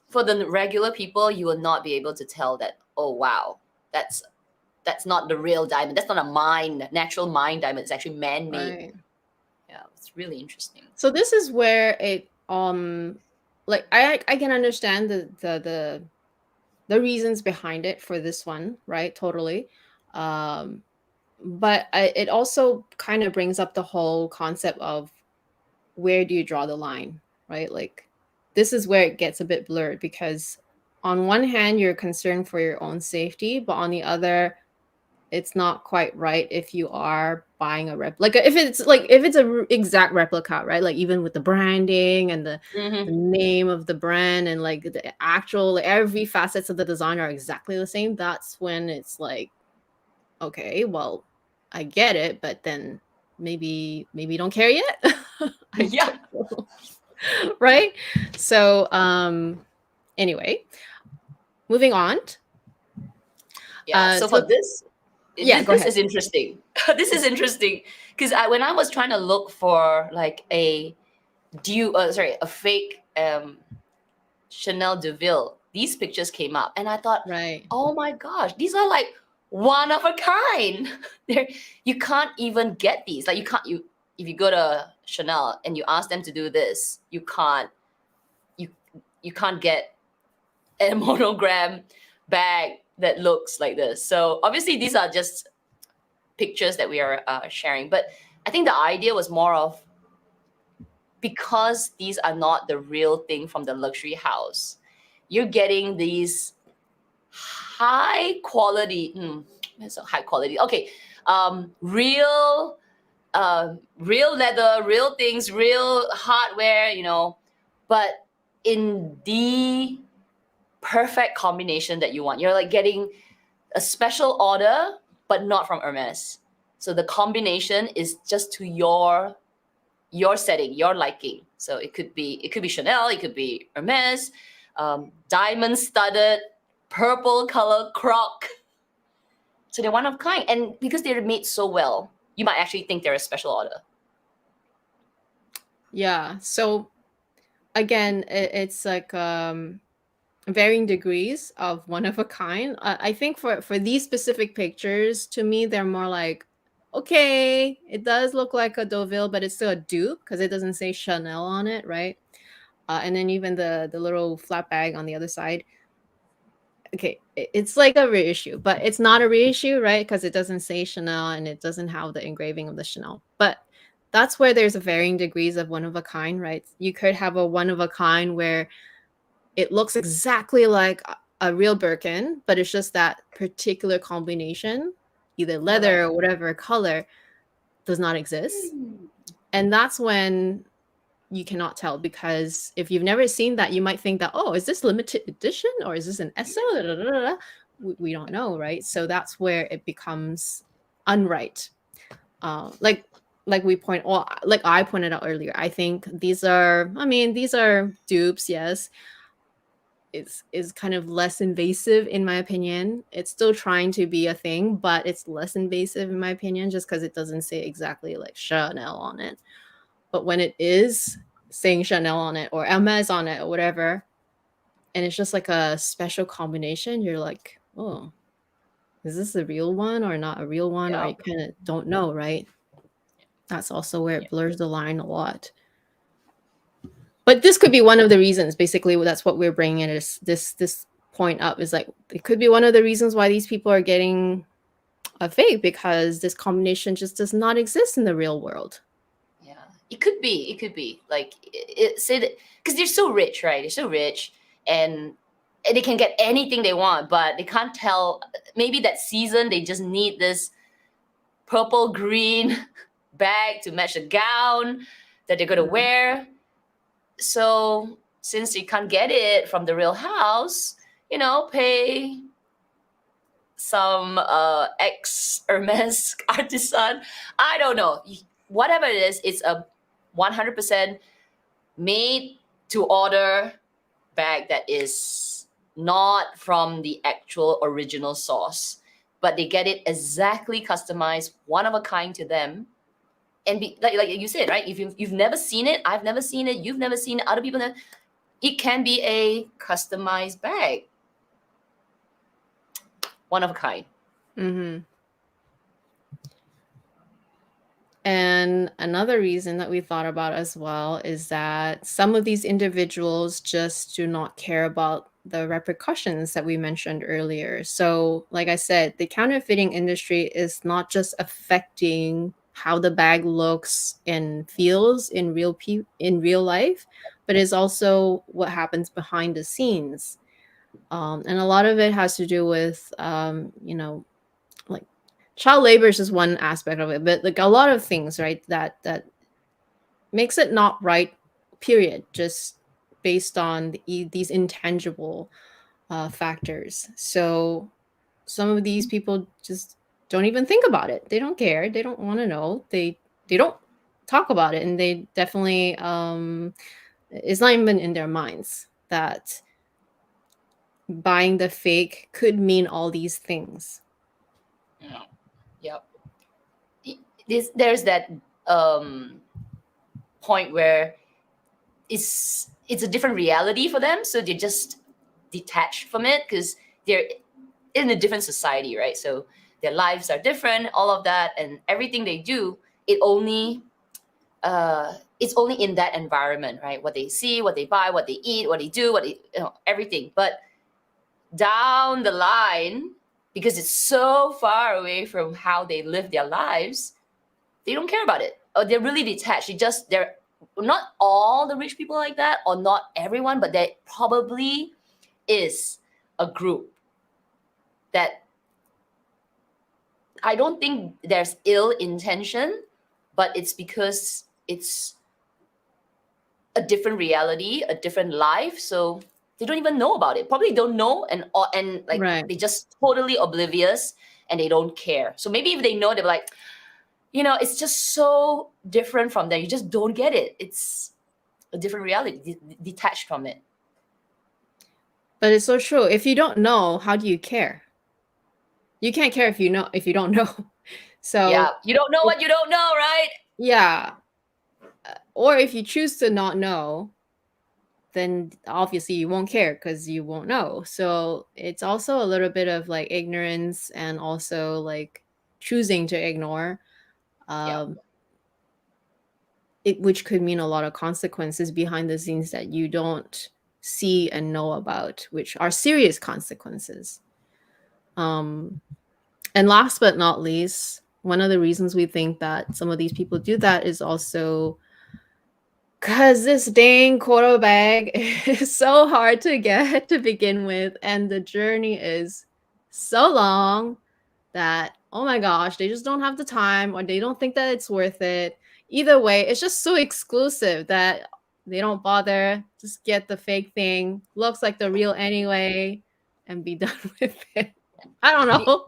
for the regular people, you will not be able to tell that. Oh wow, that's that's not the real diamond. That's not a natural mine diamond. It's actually man made. Right. Yeah, it's really interesting. So this is where it like I can understand the reasons behind it for this one, right? Totally. Um but it also kind of brings up the whole concept of where do you draw the line, right? Like this is where it gets a bit blurred because on one hand you're concerned for your own safety, but on the other it's not quite right if you are buying a replica. If it's a exact replica, right? Like even with the branding and the Mm-hmm. name of the brand and like the actual like, every facets of the design are exactly the same. That's when it's like, okay, well, I get it, but then maybe don't carry it. I Yeah. don't know. Right? So anyway, moving on. Yeah. So for So this, yeah, go this ahead. is interesting. This is interesting because when I was trying to look for like a fake Chanel Deville, these pictures came up, and I thought, Right. oh my gosh, these are like one of a kind. You can't even get these. Like you can't you if you go to Chanel and you ask them to do this, you you can't get a monogram bag that looks like this. So obviously these are just pictures that we are sharing, but I think the idea was more of because these are not the real thing from the luxury house, you're getting these high quality. It's a high quality. Okay, real real leather, real things, real hardware, you know, but in the perfect combination that you want. You're like getting a special order, but not from Hermes. So the combination is just to your setting, your liking. So it could be Chanel, it could be Hermes, diamond studded, purple color croc. So they're one of a kind, and because they're made so well, you might actually think they're a special order. Yeah. So again, it's like varying degrees of one of a kind. I think for these specific pictures, to me, they're more like, okay, it does look like a Deauville, but it's still a dupe because it doesn't say Chanel on it, right? And then even the little flat bag on the other side. Okay, it's like a reissue, but it's not a reissue, right? Because it doesn't say Chanel and it doesn't have the engraving of the Chanel. But that's where there's a varying degrees of one of a kind, right? You could have a one of a kind where it looks exactly like a real Birkin, but it's just that particular combination, either leather or whatever color, does not exist. And that's when you cannot tell, because if you've never seen that, you might think that, oh, is this limited edition or is this an SL? We don't know, right? So that's where it becomes unright. Like I pointed out earlier, I think these are dupes, yes. Is kind of less invasive in my opinion. It's still trying to be a thing, but it's less invasive in my opinion, just because it doesn't say exactly like Chanel on it. But when it is saying Chanel on it or Hermes on it or whatever, and it's just like a special combination, you're like, oh, is this a real one or not a real one? Or you kind of don't know, right? That's also where it blurs the line a lot. But this could be one of the reasons. Basically, that's what we're bringing it this point up, is like it could be one of the reasons why these people are getting a fake, because this combination just does not exist in the real world. Yeah, it could be like it said, because they're so rich, right? They're so rich, and they can get anything they want, but they can't tell. Maybe that season they just need this purple green bag to match the gown that they're gonna wear. So since you can't get it from the real house, you know, pay some ex Hermes artisan. I don't know. Whatever it is, it's a 100% made to order bag that is not from the actual original source, but they get it exactly customized, one of a kind to them. And be like you said, right? If you've never seen it, I've never seen it, you've never seen it, other people never, it can be a customized bag. One of a kind. Mm-hmm. And another reason that we thought about as well is that some of these individuals just do not care about the repercussions that we mentioned earlier. So, like I said, the counterfeiting industry is not just affecting how the bag looks and feels in real life, but is also what happens behind the scenes. And a lot of it has to do with, like child labor is just one aspect of it, but like a lot of things, right, that makes it not right, period, just based on these intangible factors. So some of these people just don't even think about it. They don't care. They don't want to know. They don't talk about it, and they definitely it's not even in their minds that buying the fake could mean all these things. Yep. There's that point where it's a different reality for them, so they just detach from it because they're in a different society, right? So their lives are different, all of that, and everything they do, it's only in that environment, right? What they see, what they buy, what they eat, what they do, everything. But down the line, because it's so far away from how they live their lives, they don't care about it. Or they're really detached. They're not all the rich people like that, or not everyone, but there probably is a group that I don't think there's ill intention, but it's because it's a different reality, a different life. So they don't even know about it. Probably don't know, and like Right. they just totally oblivious and they don't care. So maybe if they know, they're like, it's just so different from them. You just don't get it. It's a different reality, detached from it. But it's so true. If you don't know, how do you care? You can't care if you don't know. So Yeah, you don't know what you don't know, right? yeah. Or if you choose to not know, then obviously you won't care because you won't know. So it's also a little bit of like ignorance and also like choosing to ignore, Yeah. which could mean a lot of consequences behind the scenes that you don't see and know about, which are serious consequences. And last but not least, one of the reasons we think that some of these people do that is also because this dang quarter bag is so hard to get to begin with, and the journey is so long that, oh my gosh, they just don't have the time or they don't think that it's worth it. Either way, it's just so exclusive that they don't bother. Just get the fake thing, looks like the real anyway, and be done with it. I don't know.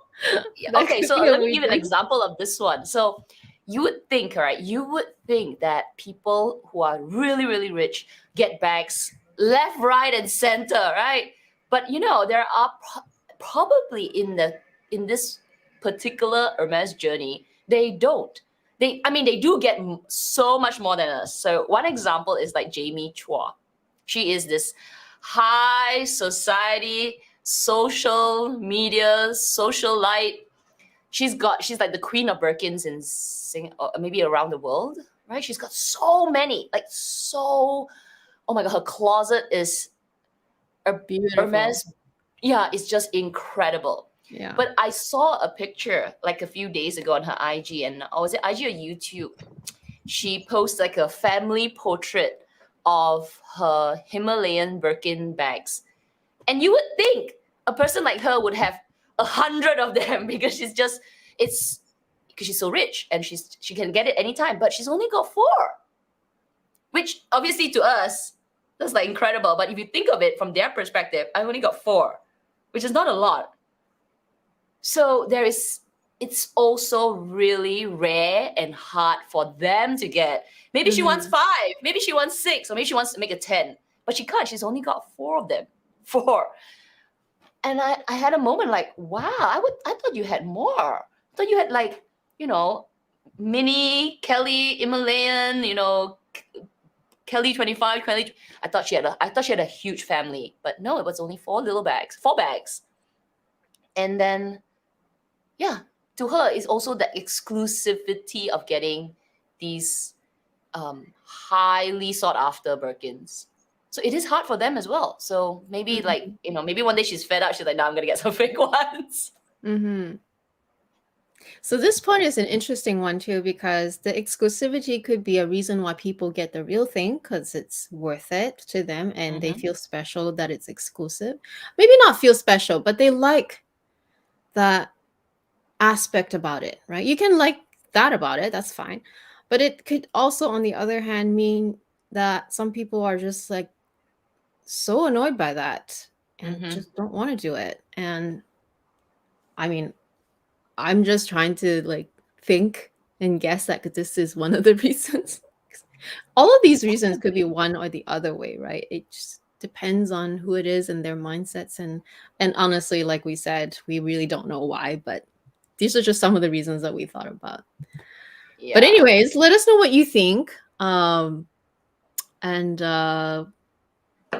Yeah. That Okay, could so be a let me give an reason. example of this one. So you would think, all right, you would think that people who are really, really rich get bags left, right, and center, right? But there are probably in this particular Hermes journey, they don't. They do get so much more than us. So one example is like Jamie Chua. She is this high society, social media, socialite. She's like the queen of Birkins in Singapore, maybe around the world, right? She's got so many, like so. Oh my god, her closet is Beautiful. Hermes. Yeah, it's just incredible. Yeah. But I saw a picture like a few days ago on her IG, and was it IG or YouTube? She posted like a family portrait of her Himalayan Birkin bags. And you would think a person like her would have 100 of them because it's because she's so rich and she can get it anytime, but she's only got 4. Which obviously to us, that's like incredible. But if you think of it from their perspective, I only got 4, which is not a lot. So it's also really rare and hard for them to get. Maybe she wants 5, maybe she wants 6, or maybe she wants to make a 10, but she can't. She's only got 4 of them. 4. And I had a moment like, wow, I thought you had more. I thought you had like, mini Kelly Himalayan, Kelly 25, Kelly. I thought she had a huge family, but no, it was only 4 little bags, 4 bags. And then, yeah, to her, it's also the exclusivity of getting these highly sought after Birkins. So it is hard for them as well. So maybe maybe one day she's fed up. She's like, no, I'm gonna get some fake ones. So this point is an interesting one too, because the exclusivity could be a reason why people get the real thing because it's worth it to them and they feel special that it's exclusive. Maybe not feel special, but they like that aspect about it, right? You can like that about it, that's fine. But it could also, on the other hand, mean that some people are just like so annoyed by that and just don't want to do it. And I mean, I'm just trying to like think and guess that this is one of the reasons. All of these reasons could be one or the other way, right? It just depends on who it is and their mindsets. And honestly, like we said, we really don't know why, but these are just some of the reasons that we thought about. Yeah. But anyways, let us know what you think.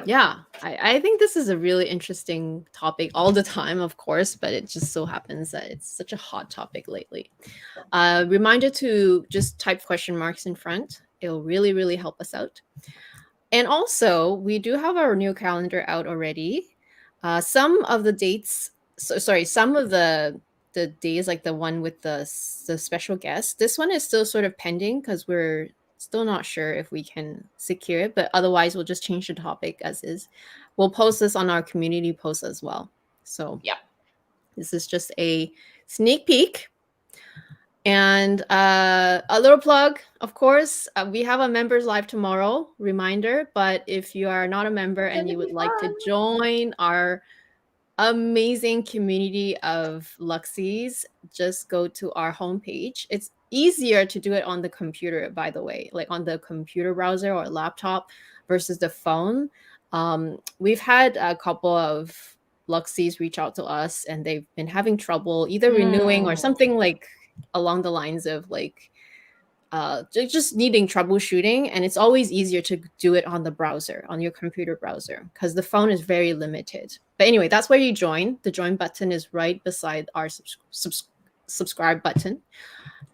Yeah, I think this is a really interesting topic all the time, of course, but it just so happens that it's such a hot topic lately. Reminder to just type question marks in front. It'll really, really help us out. And also, we do have our new calendar out already. Some of the dates, some of the days, like the one with the special guest, this one is still sort of pending because we're Still not sure if we can secure it, but otherwise we'll just change the topic as is. We'll post this on our community post as well. So Yeah. this is just a sneak peek. And a little plug, of course, we have a members live tomorrow, reminder. But if you are not a member and you would like to join our amazing community of Luxies, just go to our homepage. It's easier to do it on the computer, by the way, like on the computer browser or laptop versus the phone. We've had a couple of Luxies reach out to us and they've been having trouble either renewing or something like along the lines of like just needing troubleshooting, and it's always easier to do it on the browser, on your computer browser, because the phone is very limited. But anyway, that's where you join. The join button is right beside our subscribe button,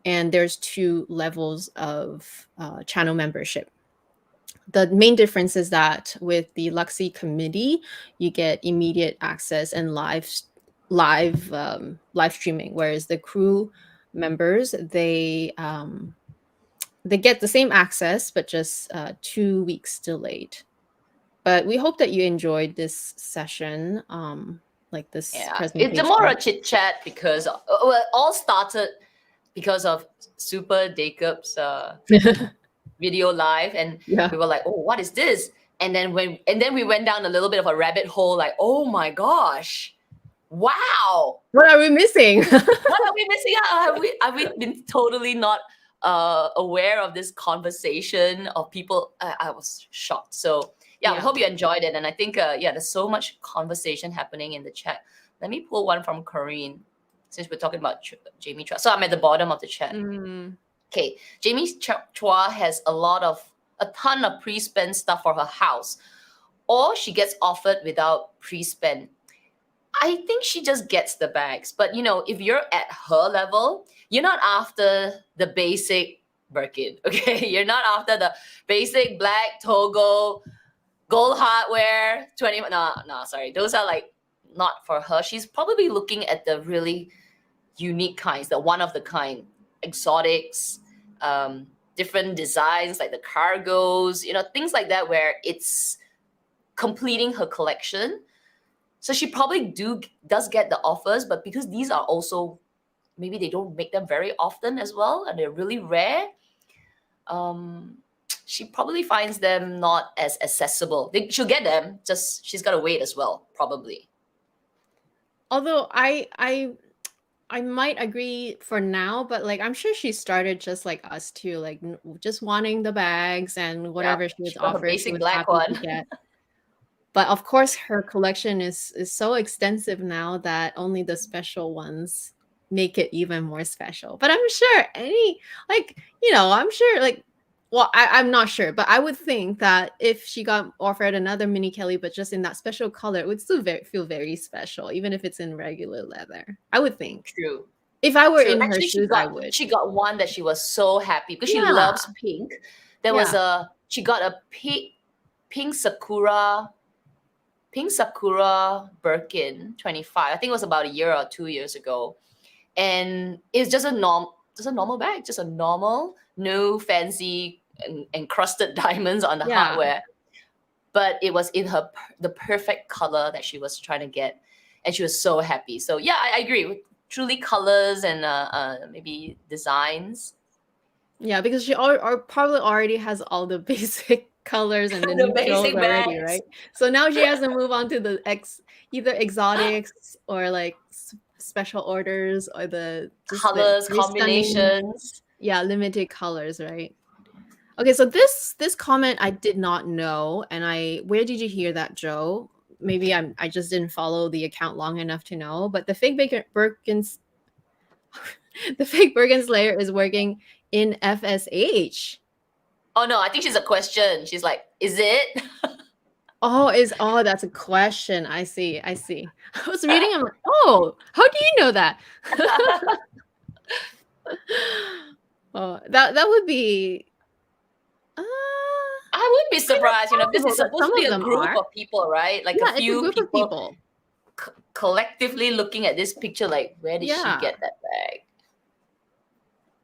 and there's 2 levels of channel membership. The main difference is that with the Luxie committee, you get immediate access and live streaming, whereas the crew members, they get the same access, but just 2 weeks delayed. But we hope that you enjoyed this session, like this presentation. It's more a chit chat because well, it all started because of Super Jacob's video live, and we were like, oh, what is this? And then we went down a little bit of a rabbit hole, like, oh my gosh, wow, what are we missing? What are we missing? Have we been totally not aware of this conversation of people? I was shocked. So I hope you enjoyed it, and I think there's so much conversation happening in the chat. Let me pull one from Corinne, since we're talking about Jamie Chua. So I'm at the bottom of the chat. Okay, Jamie Chua has a ton of pre-spend stuff for her house, or she gets offered without pre-spend. I think she just gets the bags. But if you're at her level, you're not after the basic Birkin, okay? You're not after the basic black Togo, gold hardware, 20. No, sorry. Those are like not for her. She's probably looking at the really unique kinds, the one of the kind, exotics, different designs like the cargos, things like that, where it's completing her collection. So she probably does get the offers, but because these are also, maybe they don't make them very often as well, and they're really rare, she probably finds them not as accessible. She'll get them, just she's got to wait as well, probably. Although I might agree for now, but like I'm sure she started just like us too, like just wanting the bags and whatever she was offered, basic she was black happy one. to get. But of course, her collection is so extensive now that only the special ones make it even more special. But I'm sure I'm sure I'm not sure, but I would think that if she got offered another mini Kelly, but just in that special color, it would still feel very special, even if it's in regular leather. I would think. True. If I were in Actually, her shoes, I would. She got one that she was so happy because she loves pink. There was she got a pink Sakura Birkin 25. I think it was about a year or 2 years ago. And it's just a normal bag, just a normal, no fancy encrusted diamonds on the hardware. But it was in the perfect color that she was trying to get. And she was so happy. So I agree with truly colors and maybe designs. Yeah, because she probably already has all the basic colors and the neutrals already, right? So now she has to move on to the either exotics or like special orders or the colors combinations. Limited colors, right? Okay, so this comment I did not know, and where did you hear that, Joe? Maybe I just didn't follow the account long enough to know, but the fake Birkins layer is working in FSH. Oh no, I think she's a question. She's like, is it? That's a question. I see. I was reading. I'm like, oh, how do you know that? That would be. I would be surprised. This is supposed to be a group of people, right? Like a few group of people collectively looking at this picture. Like, where did she get that bag?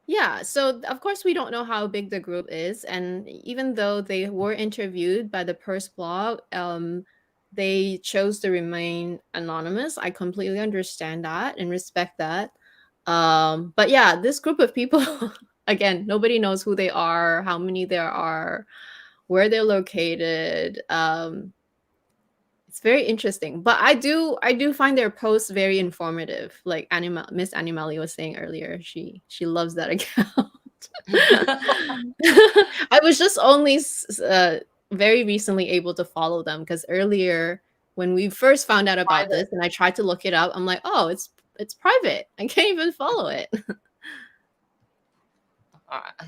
Yeah, so of course we don't know how big the group is, and even though they were interviewed by the Purse blog, they chose to remain anonymous. I completely understand that and respect that. But yeah, this group of people, again, nobody knows who they are, how many there are, where they're located. It's very interesting, but I do find their posts very informative. Like Miss Animali was saying earlier, she loves that account. I was just only very recently able to follow them because earlier when we first found out about Private. this and I tried to look it up, I'm like, oh, it's private. I can't even follow it.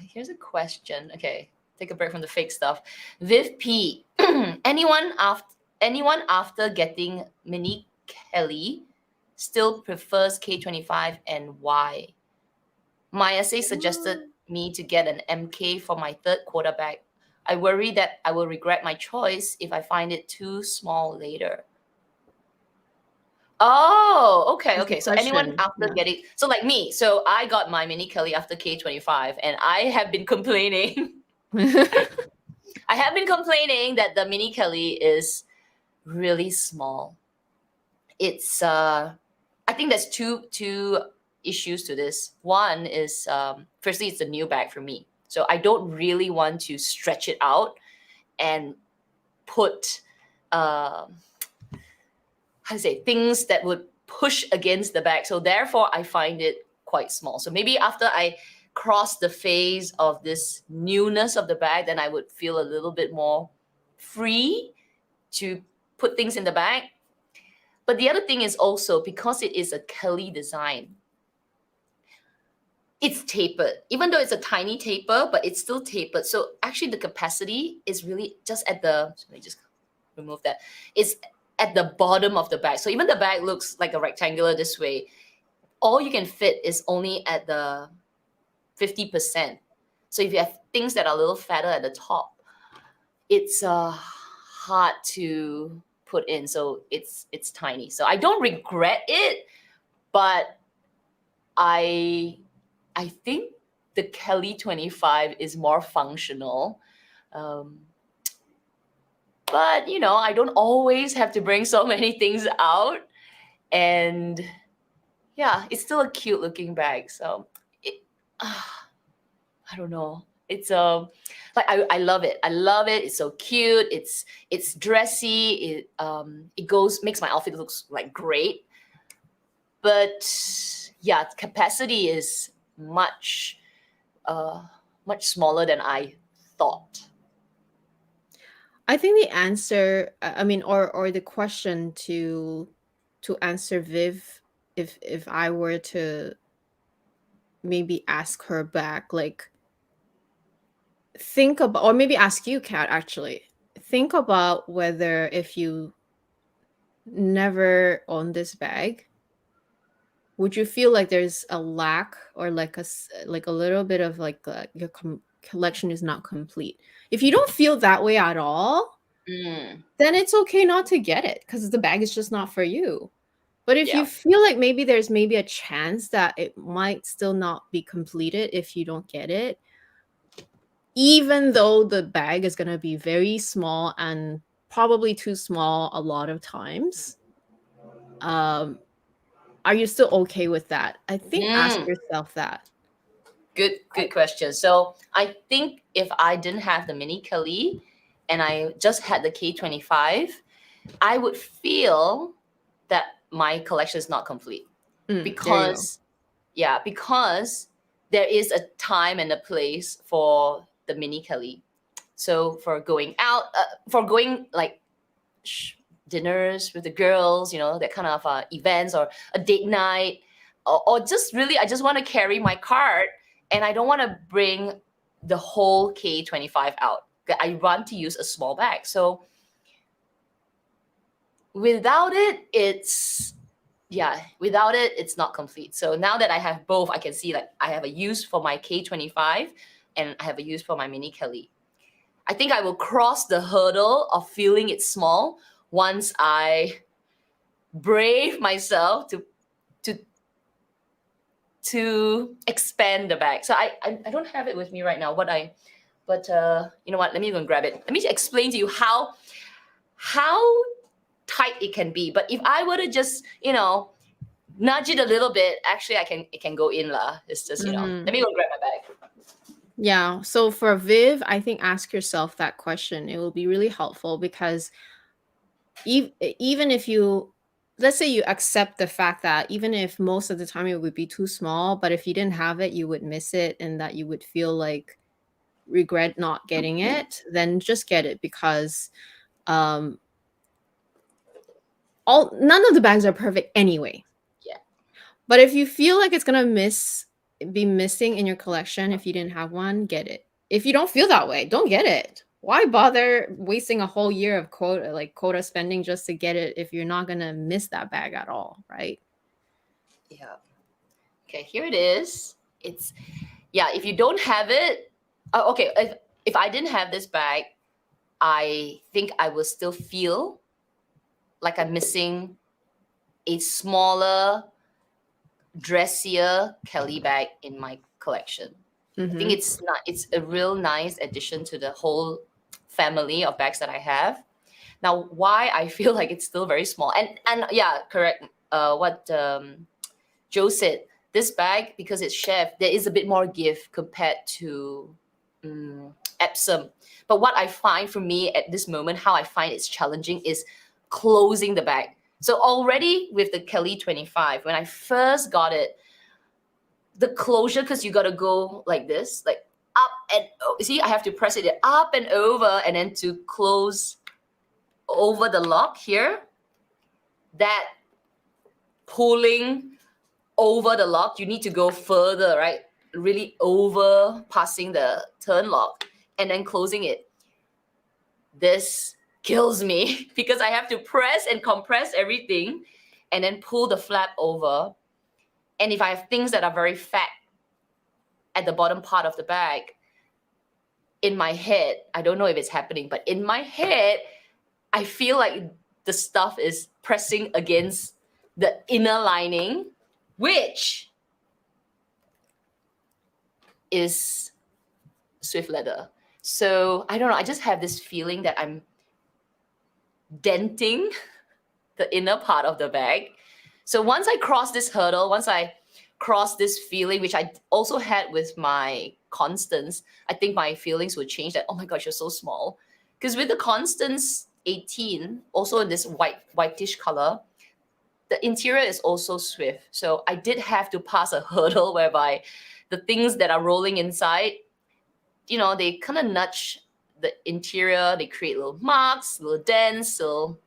Here's a question. Okay, take a break from the fake stuff. Viv P. anyone after getting Mini Kelly still prefers K25 and why? My essay suggested me to get an MK for my third quarterback. I worry that I will regret my choice if I find it too small later. Oh, okay, That's the okay. So anyone question. after getting, so like me, so I got my Mini Kelly after K25, and I have been complaining. Yeah. I have been complaining that the Mini Kelly is really small. It's I think there's two issues to this. One is firstly it's a new bag for me, so I don't really want to stretch it out and put how to say, things that would push against the bag. So therefore, I find it quite small. So maybe after I cross the phase of this newness of the bag, then I would feel a little bit more free to put things in the bag. But the other thing is also because it is a Kelly design, it's tapered. Even though it's a tiny taper, but it's still tapered. So actually the capacity is really just at the, let me just remove that. It's at the bottom of the bag. So even the bag looks like a rectangular this way. All you can fit is only at the 50%. So if you have things that are a little fatter at the top, it's hard to put in. So it's tiny. So I don't regret it, but I think the Kelly 25 is more functional. But you know, I don't always have to bring so many things out, and yeah, it's still a cute looking bag. So it, I don't know. It's like I love it. I love it. It's so cute. It's dressy. It goes makes my outfit looks like great. But yeah, capacity is much much smaller than I thought. I think the answer, I mean, or the question to answer Viv, if I were to maybe ask her back, like think about, or maybe ask you, Kat, actually, think about whether if you never own this bag, would you feel like there's a lack or like like a little bit of like your collection is not complete? If you don't feel that way at all, Mm, then it's okay not to get it because the bag is just not for you. But if you yeah. feel like maybe there's maybe a chance that it might still not be completed if you don't get it, even though the bag is going to be very small and probably too small a lot of times, um, are you still okay with that? I think ask Mm. yourself that. Good question. So I think if I didn't have the Mini Kelly and I just had the K25, I would feel that my collection is not complete There you go. because because there is a time and a place for the Mini Kelly. So for going out, for going like dinners with the girls, you know, that kind of events or a date night, or just really, I just want to carry my cart and I don't want to bring the whole K25 out. I want to use a small bag. So without it, without it, it's not complete. So now that I have both, I can see like I have a use for my K25 and I have a use for my Mini Kelly. I think I will cross the hurdle of feeling it small once I brave myself to to expand the bag. So I don't have it with me right now. But you know what? Let me go and grab it. Let me explain to you how tight it can be. But if I were to just, nudge it a little bit, actually it can go in lah. It's just, let me go and grab my bag. Yeah. So for Viv, I think ask yourself that question. It will be really helpful because even if you, let's say you accept the fact that even if most of the time it would be too small, but if you didn't have it, you would miss it and that you would feel like regret not getting it, then just get it because none of the bags are perfect anyway. Yeah. But if you feel like it's gonna be missing in your collection if you didn't have one, get it. If you don't feel that way, don't get it. Why bother wasting a whole year of quota spending just to get it if you're not gonna miss that bag at all, right? Yeah. Okay, here it is. If you don't have it, okay, if I didn't have this bag, I think I will still feel like I'm missing a smaller, dressier Kelly bag in my collection. I think it's a real nice addition to the whole family of bags that I have. Now, why I feel like it's still very small, and yeah, correct. What Joe said, this bag, because it's chef, there is a bit more give compared to Epsom. But what I find for me at this moment, how I find it's challenging is closing the bag. So already with the Kelly 25, when I first got it, the closure, because you got to go like this, like up and see, I have to press it up and over, and then to close over the lock here, that pulling over the lock, you need to go further, right? Really over passing the turn lock and then closing it. This kills me because I have to press and compress everything and then pull the flap over. And if I have things that are very fat at the bottom part of the bag, in my head, I don't know if it's happening, but in my head, I feel like the stuff is pressing against the inner lining, which is Swift leather. So I don't know, I just have this feeling that I'm denting the inner part of the bag. So once I cross this hurdle, once I cross this feeling, which I also had with my Constance, I think my feelings would change that, oh my gosh, you're so small. Because with the Constance 18, also in this whitish color, the interior is also Swift. So I did have to pass a hurdle whereby the things that are rolling inside, they kind of nudge the interior. They create little marks, little dents, so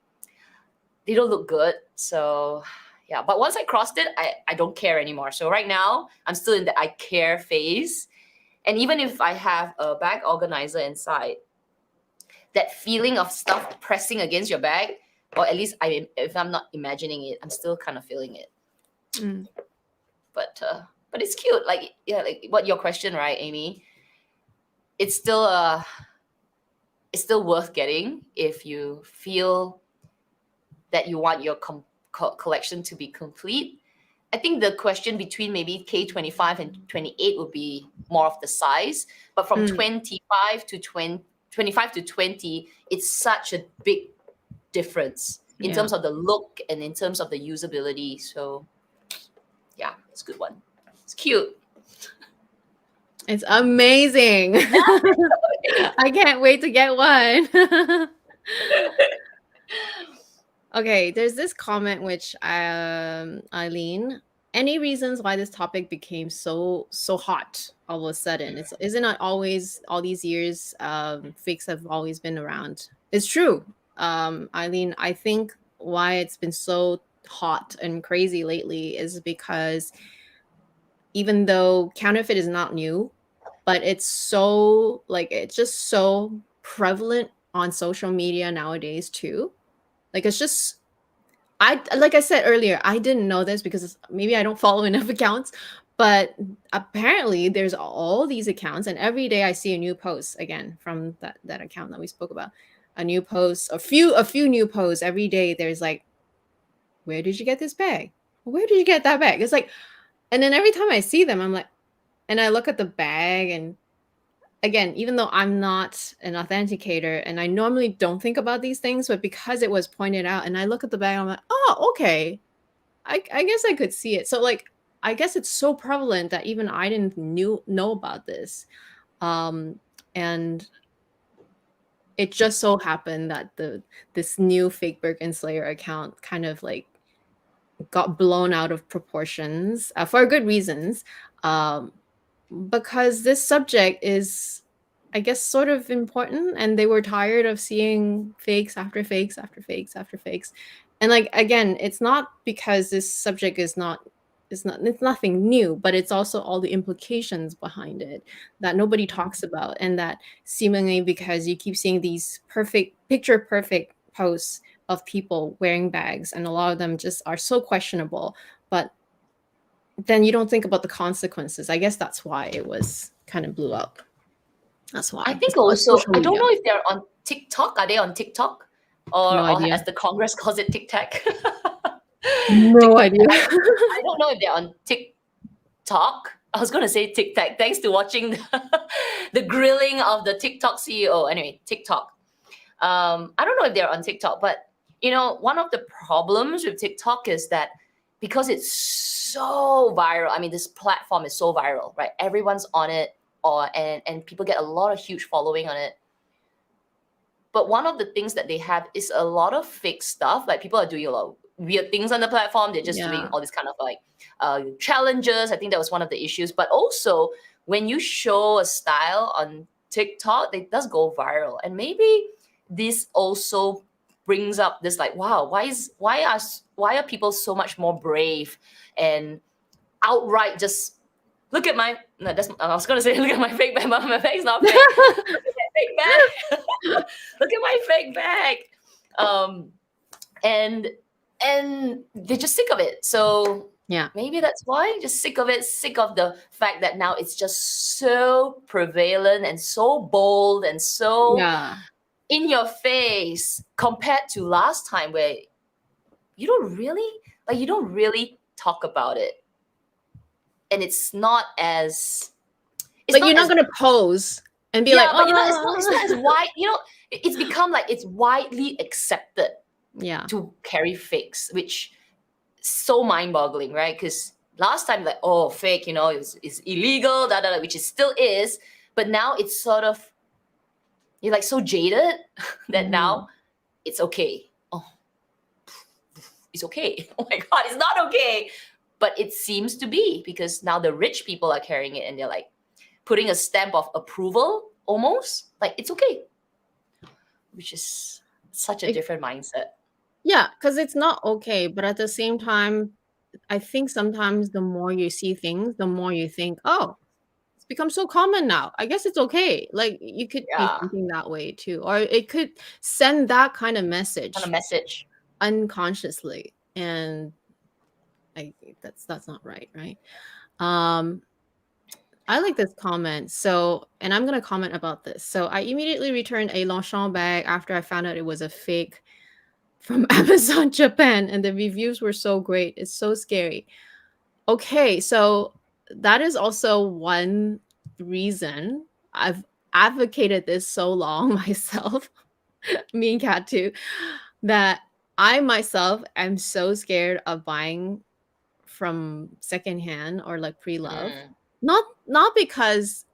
they don't look good. So yeah, but once I crossed it, I don't care anymore. So right now, I'm still in the I care phase. And even if I have a bag organizer inside, that feeling of stuff pressing against your bag, or at least if I'm not imagining it, I'm still kind of feeling it. But it's cute. Like what your question, right, Amy? It's still worth getting if you feel that you want your collection to be complete. I think the question between maybe K25 and 28 would be more of the size, but from 25 to 20, it's such a big difference in terms of the look and in terms of the usability. So yeah, it's a good one. It's cute. It's amazing. I can't wait to get one. Okay, there's this comment which Eileen, any reasons why this topic became so hot all of a sudden? Isn't it always all these years fakes have always been around? It's true. Eileen, I think why it's been so hot and crazy lately is because even though counterfeit is not new, but it's just so prevalent on social media nowadays too. Like it's just, like I said earlier, I didn't know this because maybe I don't follow enough accounts, but apparently there's all these accounts, and every day I see a new post again from that account that we spoke about. A new post, a few new posts every day. There's like, where did you get this bag? Where did you get that bag? It's like And then every time I see them, I'm like, and I look at the bag, and again, even though I'm not an authenticator and I normally don't think about these things, but because it was pointed out and I look at the bag, I'm like, oh, okay. I guess I could see it. So like, I guess it's so prevalent that even I didn't know about this. And it just so happened that this new fake Birkin Slayer account kind of like got blown out of proportions for good reasons, because this subject is, I guess, sort of important, and they were tired of seeing fakes after fakes after fakes after fakes. And like, again, it's not because this subject it's nothing new, but it's also all the implications behind it that nobody talks about, and that seemingly because you keep seeing these perfect picture perfect posts of people wearing bags, and a lot of them just are so questionable, but then you don't think about the consequences. I guess that's why it was kind of blew up. That's why. I think It's also, social I don't media. know if they're on TikTok. Are they on TikTok? Or No idea. as the Congress calls it, Tic Tac. No idea. I don't know if they're on TikTok. I was going to say Tic Tac, thanks to watching the grilling of the TikTok CEO. Anyway, TikTok. I don't know if they're on TikTok, but one of the problems with TikTok is that because it's so viral, I mean, this platform is so viral, right? Everyone's on it, and people get a lot of huge following on it. But one of the things that they have is a lot of fake stuff. Like, people are doing a lot of weird things on the platform. They're just doing all this kind of like challenges. I think that was one of the issues. But also, when you show a style on TikTok, it does go viral. And maybe this also brings up this like, wow, why are people so much more brave and outright just look at my no, that's I was gonna say look at my fake bag, but my bag's not fake. Look at that fake bag. Look at my fake bag. And they're just sick of it. So Yeah. maybe that's why, just sick of it, sick of the fact that now it's just so prevalent and so bold and so Yeah. in your face compared to last time where you don't really talk about it. And it's not as Like, you're not gonna pose and be like, but it's not as oh. wide. It's become like it's widely accepted Yeah. to carry fakes, which is so mind-boggling, right? Because last time, like, oh, fake, is illegal, which it still is. But now it's sort of, you're like so jaded that now it's okay. Oh, it's okay. Oh my God, it's not okay. But it seems to be, because now the rich people are carrying it and they're like putting a stamp of approval almost. Like, it's okay. Which is such a different mindset. Yeah, because it's not okay, but at the same time, I think sometimes the more you see things, the more you think, oh, it's become so common now. I guess it's okay. Like, you could be Yeah. thinking that way too, or it could send that kind of Kind of message message. unconsciously, and that's not right, right? Um, I like this comment. So, and I'm gonna comment about this. So, I immediately returned a Longchamp bag after I found out it was a fake from Amazon Japan, and the reviews were so great. It's so scary. Okay, so that is also one reason I've advocated this so long myself, me and Kat too, that I myself am so scared of buying from secondhand or like pre-love. Mm. Not because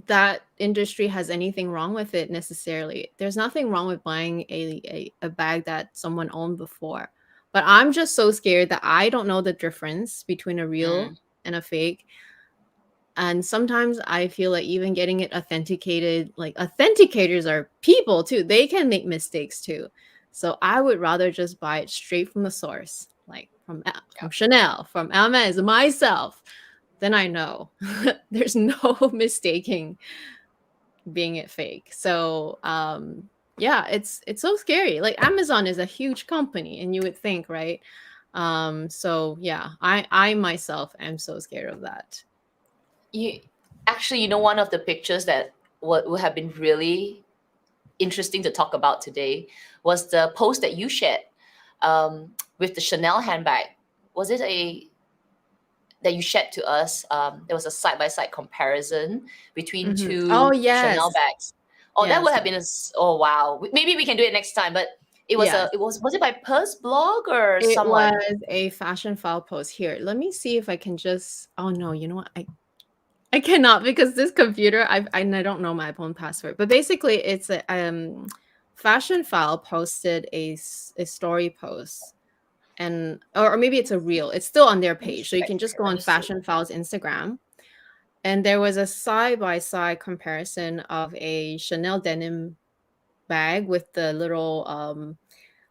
that industry has anything wrong with it necessarily. There's nothing wrong with buying a bag that someone owned before. But I'm just so scared that I don't know the difference between a real and a fake. And sometimes I feel like even getting it authenticated, like authenticators are people too. They can make mistakes too. So I would rather just buy it straight from the source, like from Chanel, from Hermes, myself. Then I know there's no mistaking being it fake. So yeah, it's so scary. Like, Amazon is a huge company, and you would think, right? So yeah, I myself am so scared of that. One of the pictures that would have been really interesting to talk about today was the post that you shared with the Chanel handbag. Was it that you shared to us. There was a side-by-side comparison between Oh, two Chanel yes. bags. Oh, that Yes, would have yes. been oh wow. Maybe we can do it next time. But Yes. was it by Purse blog or It someone? was a fashion file post. Here, let me see if I can just oh, no, you know what? I cannot because this computer, I don't know my own password. But basically, it's a fashion file posted a story post, and or maybe it's a reel. It's still on their Let me page, so you check can just here. go Let on me see. Fashion Files Instagram. And there was a side-by-side comparison of a Chanel denim bag with the little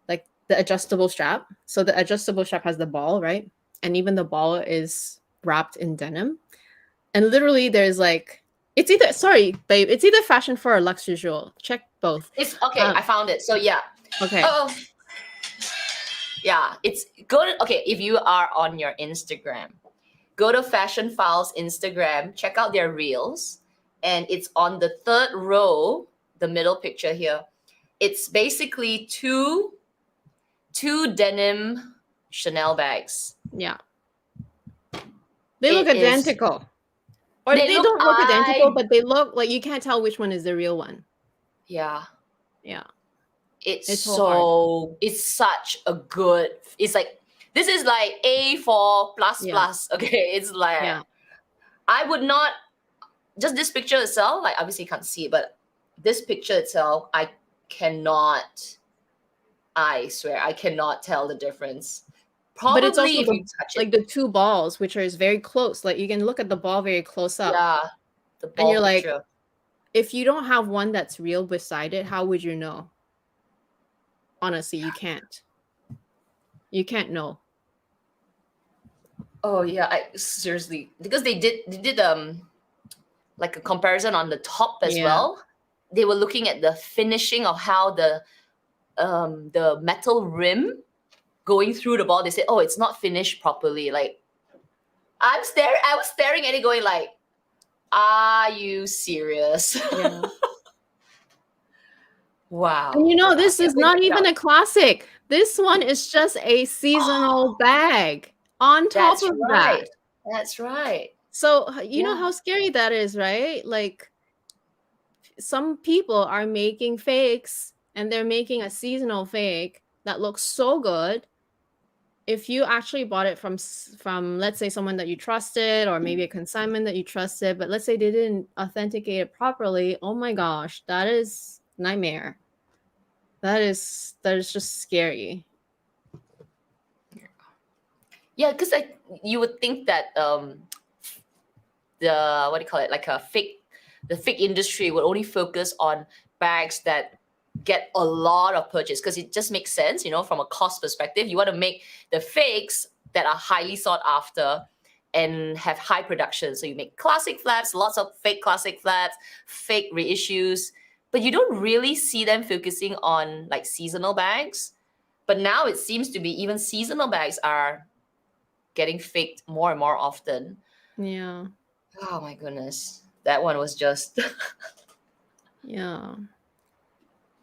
like the adjustable strap. So the adjustable strap has the ball, right? And even the ball is wrapped in denim. And literally there's like it's either sorry, babe, it's either fashion for or luxury jewel. Check both. It's okay. I found it. So yeah. Okay. Oh, yeah. It's good. Okay, if you are on your Instagram, go to Fashion Files Instagram, check out their reels, and it's on the third row, the middle picture here. It's basically two denim Chanel bags. Yeah. They look It is identical. Or they don't look identical, but they look like you can't tell which one is the real one. yeah. Yeah. It's so hard. it's such a good, it's like this is like A for plus Yeah. plus. Okay. It's like Yeah. I would not just this picture itself, like obviously you can't see it, but this picture itself, I swear I cannot tell the difference. But it's Probably also if you touch it. like the two balls, which are very close. Like you can look at the ball very close up. Yeah. The And ball you're like, picture. if you don't have one that's real beside it, how would you know? Honestly, you can't. You can't know. Oh yeah, seriously, because they did like a comparison on the top as Yeah. well. They were looking at the finishing of how the metal rim going through the ball. They said, "Oh, it's not finished properly." Like I was staring at it, going like, "Are you serious?" Yeah. Wow. And you know, this Yeah, is go not check it even out. a classic. This one is just a seasonal bag on top That's of that. right. That's right. So, you know Yeah. how scary that is, right? Like some people are making fakes and they're making a seasonal fake that looks so good. If you actually bought it from let's say someone that you trusted or maybe a consignment that you trusted, but let's say they didn't authenticate it properly, oh my gosh, that is nightmare. That is just scary. Yeah, because you would think that the what do you call it, like the fake industry would only focus on bags that get a lot of purchase, because it just makes sense, from a cost perspective. You want to make the fakes that are highly sought after and have high production. So you make classic flaps, lots of fake classic flaps, fake reissues, but you don't really see them focusing on like seasonal bags. But now it seems to be even seasonal bags are getting faked more and more often. Yeah. Oh my goodness. That one was just Yeah.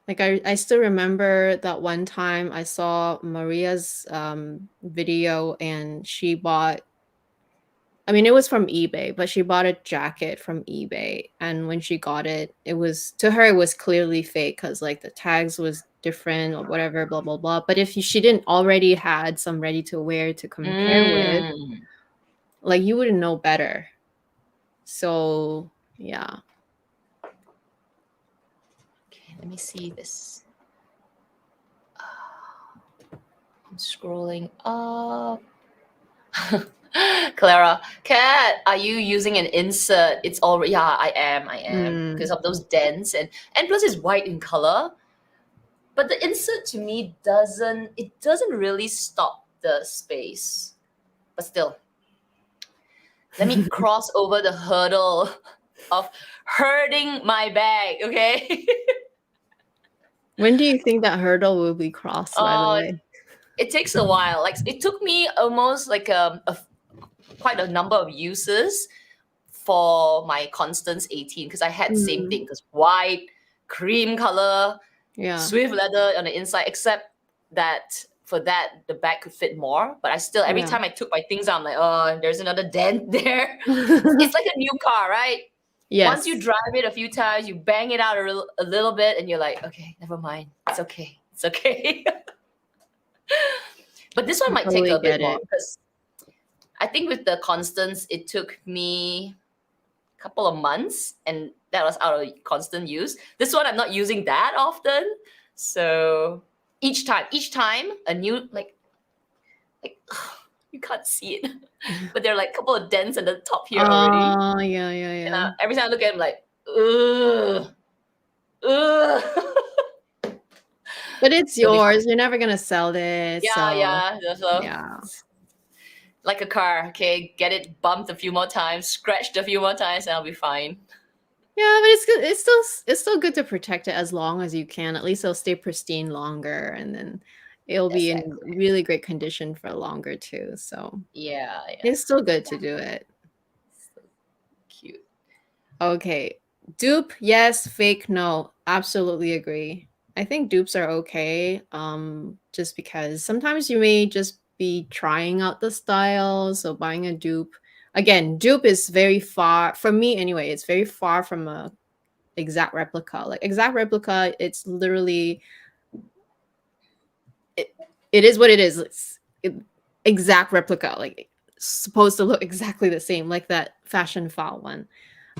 Like I still remember that one time I saw Maria's video and she bought, I mean, it was from eBay, but she bought a jacket from eBay. And when she got it, it was, to her, it was clearly fake because like the tags was different or whatever, blah, blah, blah. But if she didn't already had some ready to wear to compare with, like you wouldn't know better. So yeah. Okay, let me see this. I'm scrolling up. Clara, Kat, are you using an insert? It's already, yeah, I am because of those dents, and plus it's white in color. But the insert to me doesn't really stop the space. But still, let me cross over the hurdle of herding my bag, okay? When do you think that hurdle will be crossed, by the way? It takes a while. Like it took me almost like quite a number of uses for my Constance 18, because I had same thing, because white, cream color, Yeah. Swift leather on the inside, except that for that, the bag could fit more. But I still, every Yeah. time I took my things out, I'm like, oh, there's another dent there. It's like a new car, right? Once you Yes. drive it a few times, you bang it out a little bit, and you're like, okay, never mind. It's okay. It's okay. But this one I might take totally a bit get more it. because I think with the Constants, it took me a couple of months, and that was out of constant use. This one I'm not using that often, so each time a new like you can't see it, but there are like a couple of dents in the top here already. Oh, yeah, And yeah. every time I look at it, I'm like, ugh, ugh. But it's It'll be fine. yours. You're never gonna sell this, Yeah, so yeah. So yeah. like a car, okay, get it bumped a few more times, scratched a few more times, and I'll be fine. Yeah, but it's good. It's still good to protect it as long as you can. At least it'll stay pristine longer, and then it'll be in Exactly. really great condition for longer too. So Yeah. it's still good to do it. So cute. Okay. Dupe, yes. Fake, no. Absolutely agree. I think dupes are okay. Just because sometimes you may just be trying out the style. So buying a dupe. Again, dupe is very far from me anyway. It's very far from a exact replica. Like exact replica, it's literally it is what it is. Exact replica. Like supposed to look exactly the same, like that fashion file one.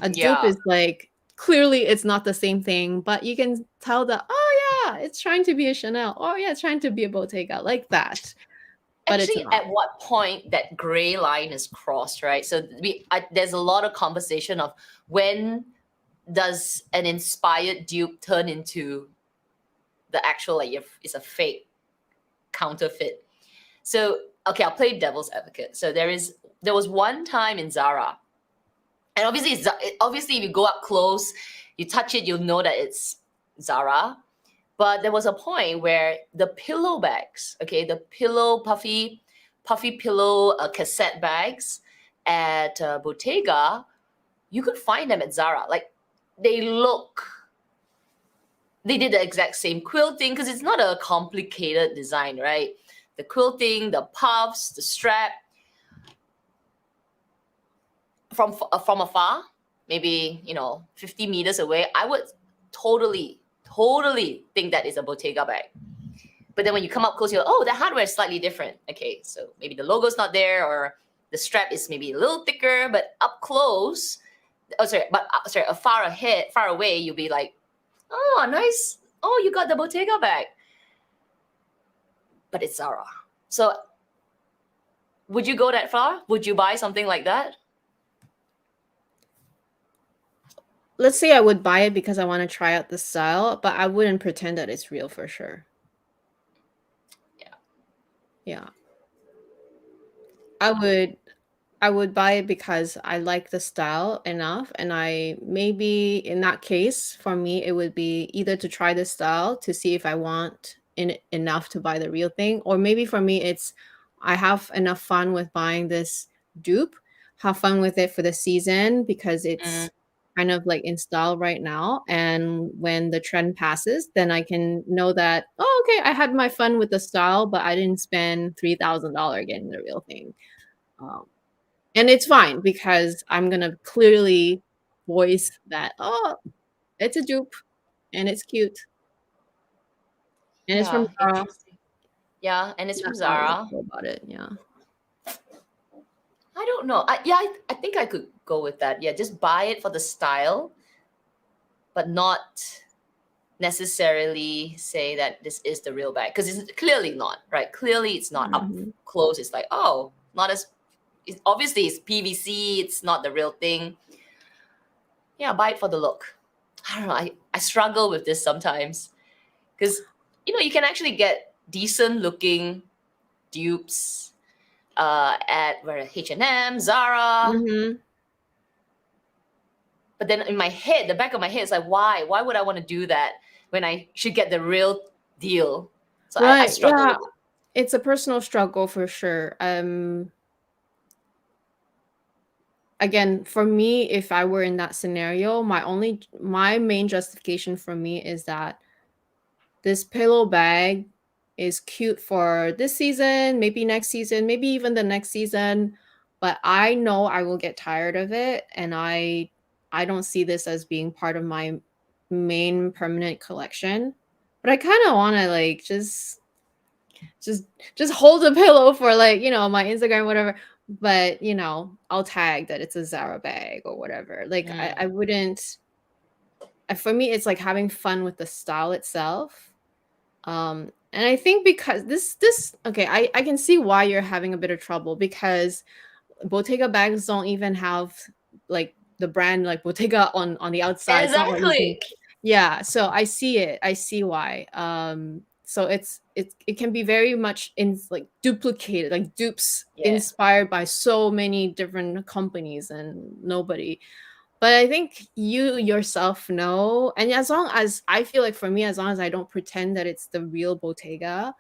A dupe Yeah. is like clearly it's not the same thing, but you can tell that, oh yeah, it's trying to be a Chanel. Oh yeah, it's trying to be a Bottega, like that. But it's Actually, not. at what point that gray line is crossed, right? So there's a lot of conversation of when does an inspired dupe turn into the actual, like, if it's a fake counterfeit. So okay, I'll play devil's advocate. So there was one time in Zara, and obviously if you go up close, you touch it, you'll know that it's Zara. But there was a point where the pillow bags, okay, the puffy pillow cassette bags at Bottega, you could find them at Zara. Like they did the exact same quilting because it's not a complicated design, right? The quilting, the puffs, the strap. From afar, maybe 50 meters away, I would totally think that is a Bottega bag. But then when you come up close, you're like, oh, the hardware is slightly different. Okay, so maybe the logo's not there, or the strap is maybe a little thicker. But up close, far away, you'll be like, oh, nice. Oh, you got the Bottega bag. But it's Zara. So would you go that far? Would you buy something like that? Let's say I would buy it because I want to try out the style, but I wouldn't pretend that it's real for sure. Yeah. Yeah. I would buy it because I like the style enough, and I maybe in that case for me it would be either to try the style to see if I want enough to buy the real thing, or maybe for me it's I have enough fun with buying this dupe, have fun with it for the season because Mm, it's kind of like in style right now, and when the trend passes then I can know that, oh okay, I had my fun with the style but I didn't spend $3,000 getting the real thing. um, and it's fine because I'm gonna clearly voice that, "Oh, it's a dupe, and it's cute, and it's from yeah, Zara." interesting. Yeah, and it's from That's how I would Zara. go about it, yeah. I don't know. I think I could go with that. Yeah, just buy it for the style, but not necessarily say that this is the real bag because it's clearly not, right? Clearly, it's not. Up Mhm. close, it's like, oh, not as. Obviously, it's PVC. It's not the real thing. Yeah, buy it for the look. I don't know. I struggle with this sometimes because you can actually get decent looking dupes at where H&M, Zara. Mhm. But then in my head, the back of my head is like, why? Why would I want to do that when I should get the real deal? So I Right, struggle yeah. with it. It's a personal struggle for sure. Again, for me, if I were in that scenario, my main justification for me is that this pillow bag is cute for this season, maybe next season, maybe even the next season, but I know I will get tired of it, and I don't see this as being part of my main permanent collection. But I kind of want to like just just hold a pillow for like, my Instagram, whatever. But I'll tag that it's a Zara bag or whatever. Like I wouldn't. For me, it's like having fun with the style itself. And I think because this okay, I can see why you're having a bit of trouble, because Bottega bags don't even have like the brand like Bottega on the outside. It's not like you can, Exactly. yeah. So I see it. I see why. So it can be very much in like duplicated, like dupes Yeah. inspired by so many different companies and nobody. But I think you yourself know, and as long as I feel like for me, as long as I don't pretend that it's the real Bottega,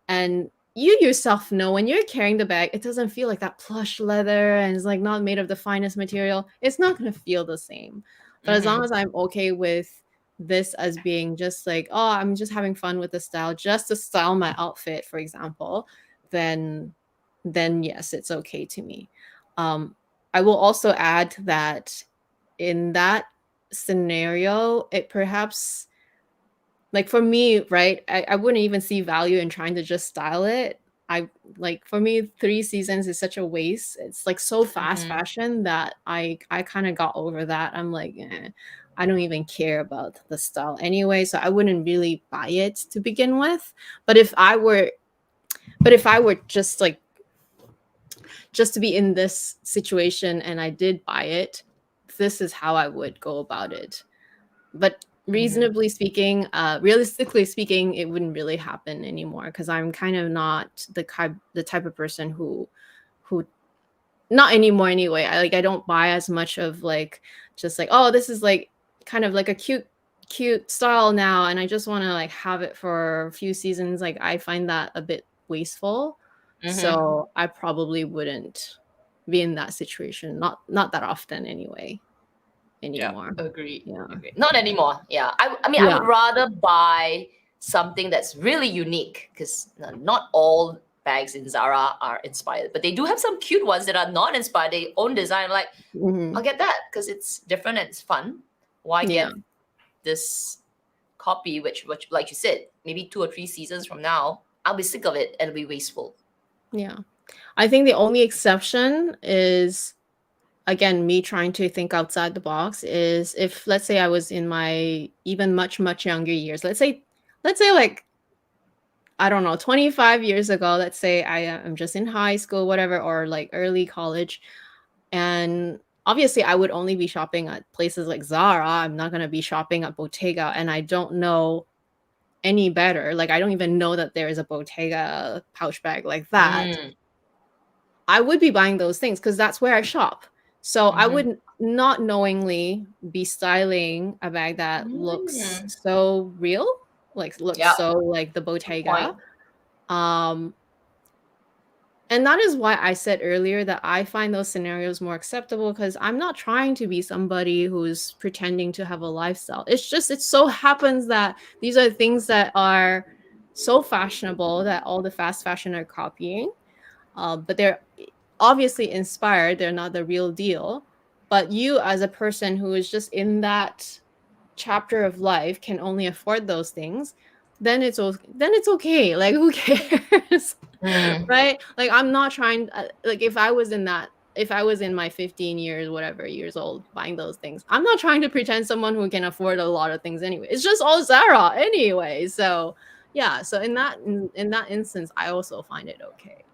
and you yourself know when you're carrying the bag, it doesn't feel like that plush leather and it's like not made of the finest material. It's not going to feel the same. But as long as I'm okay with this as being just like, oh, I'm just having fun with the style, just to style my outfit, for example, then yes, it's okay to me. I will also add that in that scenario, it perhaps like for me, right? I wouldn't even see value in trying to just style it. I like for me, 3 seasons is such a waste. It's like so fast fashion that I kind of got over that. I'm like, I don't even care about the style anyway, so I wouldn't really buy it to begin with. But if I were, just like just to be in this situation and I did buy it, this is how I would go about it. But reasonably speaking, realistically speaking, it wouldn't really happen anymore because I'm kind of not the type of person who not anymore anyway. I don't buy as much of like just like, oh, this is like kind of like a cute style now and I just want to like have it for a few seasons. Like I find that a bit wasteful. So I probably wouldn't be in that situation. Not that often anyway Yeah, anymore. agree. Yeah. Agree. Not anymore. Yeah. I mean, I Yeah. would rather buy something that's really unique because not all bags in Zara are inspired, but they do have some cute ones that are not inspired. They own design. I'm like, Mhm. I'll get that because it's different and it's fun. Why Yeah. get this copy, which, like you said, maybe 2 or 3 seasons from now, I'll be sick of it and it'll be wasteful. Yeah. I think the only exception is, again, me trying to think outside the box, is if, let's say I was in my even much younger years. Let's say like, I don't know, 25 years ago, let's say I am just in high school, whatever, or like early college. And obviously I would only be shopping at places like Zara. I'm not going to be shopping at Bottega, and I don't know any better. Like I don't even know that there is a Bottega pouch bag like that. Mm. I would be buying those things because that's where I shop. So I Mm-hmm. would not knowingly be styling a bag that looks Mm. so real, like looks Yeah, so like the good point. Bottega. Um, and that is why I said earlier that I find those scenarios more acceptable, because I'm not trying to be somebody who's pretending to have a lifestyle. It's just, it so happens that these are things that are so fashionable that all the fast fashion are copying. But they're obviously inspired. They're not the real deal. But you, as a person who is just in that chapter of life, can only afford those things. Then it's okay. Like who cares, Mm. right? Like I'm not trying. Like if I was in my 15 years, whatever years old, buying those things, I'm not trying to pretend someone who can afford a lot of things anyway. It's just all Zara anyway. So yeah. So in that instance, I also find it okay.